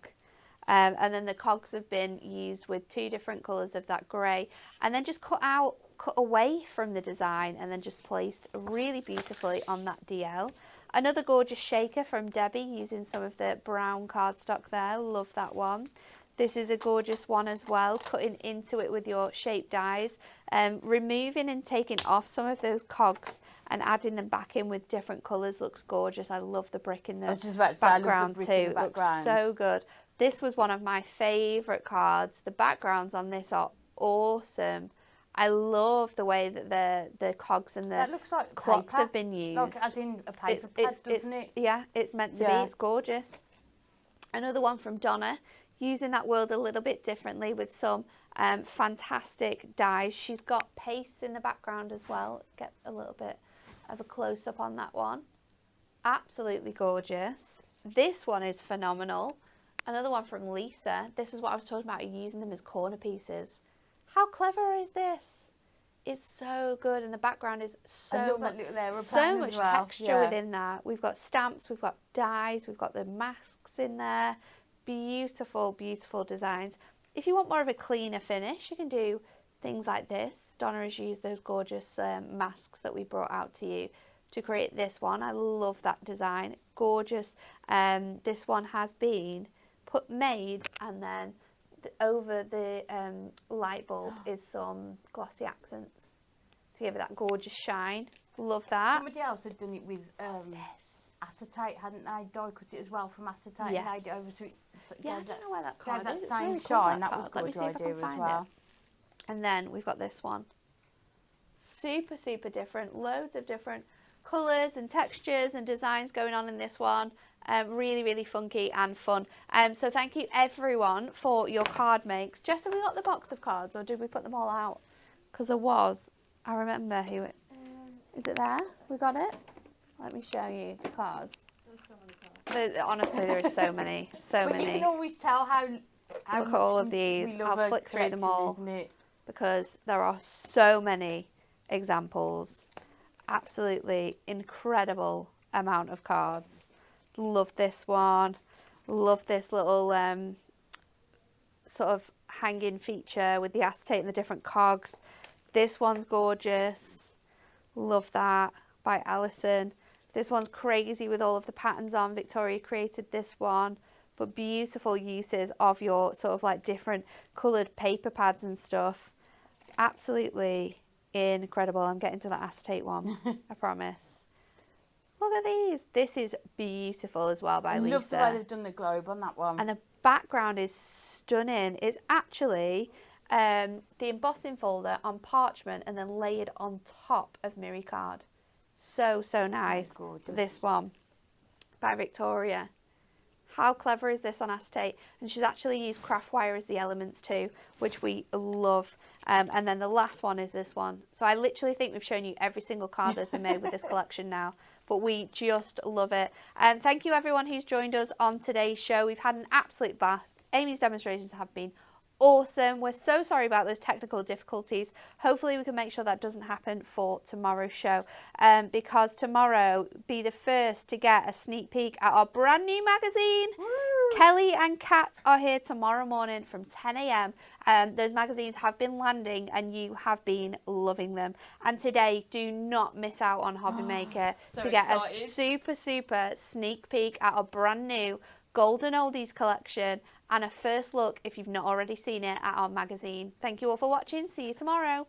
And then the cogs have been used with two different colours of that grey, and then just cut away from the design and then just placed really beautifully on that DL. Another gorgeous shaker from Debbie using some of the brown cardstock there. Love that one. This is a gorgeous one as well, cutting into it with your shape dies, removing and taking off some of those cogs and adding them back in with different colours looks gorgeous. I love the brick in the background too. It looks so good. This was one of my favourite cards. The backgrounds on this are awesome. I love the way that the cogs and the clocks have been used. Like as in a paper pad, doesn't it? Yeah, it's meant to be. It's gorgeous. Another one from Donna, using that world a little bit differently with some fantastic dies. She's got paste in the background as well. Let's get a little bit of a close-up on that one. Absolutely gorgeous. This one is phenomenal. Another one from Lisa. This is what I was talking about, using them as corner pieces. How clever is this? It's so good, and the background is so much texture within that. We've got stamps, we've got dies, we've got the masks in there. Beautiful, beautiful designs. If you want more of a cleaner finish, you can do things like this. Donna has used those gorgeous masks that we brought out to you to create this one. I love that design. Gorgeous. This one has been made, and then over the light bulb is some glossy accents to give it that gorgeous shine. Love that. Somebody else had done it with acetate, hadn't they? Die cut it as well from acetate and laid it over to it. Yeah, I don't know where that card is. That same really shine. That was a good idea as well. And then we've got this one. Super, super different. Loads of different colours and textures and designs going on in this one. Really, really funky and fun. So thank you everyone for your card makes. Jess, have we got the box of cards, or did we put them all out? Because there was. I remember who it. Is it there? We got it? Let me show you the cards. There's so many cards. Honestly, there is so many. So many. You can always tell how look at all of these. I'll flick through them all because there are so many examples. Absolutely incredible amount of cards. Love this one. Love this little sort of hanging feature with the acetate and the different cogs. This one's gorgeous. Love that, by Alison. This one's crazy with all of the patterns on. Victoria created this one. but beautiful uses of your sort of like different coloured paper pads and stuff. Absolutely incredible. I'm getting to the acetate one, I promise. Look at these. This is beautiful as well by I Lisa. love the way they've done the globe on that one. And the background is stunning. It's actually the embossing folder on parchment and then layered on top of Miri card. So nice. Gorgeous. This one by Victoria. How clever is this on acetate? And she's actually used craft wire as the elements too, which we love. And then the last one is this one. So I literally think we've shown you every single card that's been made with this collection now, but we just love it. Thank you everyone who's joined us on today's show. We've had an absolute blast. Amy's demonstrations have been awesome. We're so sorry about those technical difficulties. Hopefully we can make sure that doesn't happen for tomorrow's show, because tomorrow be the first to get a sneak peek at our brand new magazine. Woo! Kelly and Kat are here tomorrow morning from 10 a.m. Those magazines have been landing and you have been loving them. And today, do not miss out on Hobby Maker So to get excited. a super sneak peek at our brand new Golden Oldies collection and a first look, if you've not already seen it, at our magazine. Thank you all for watching. See you tomorrow.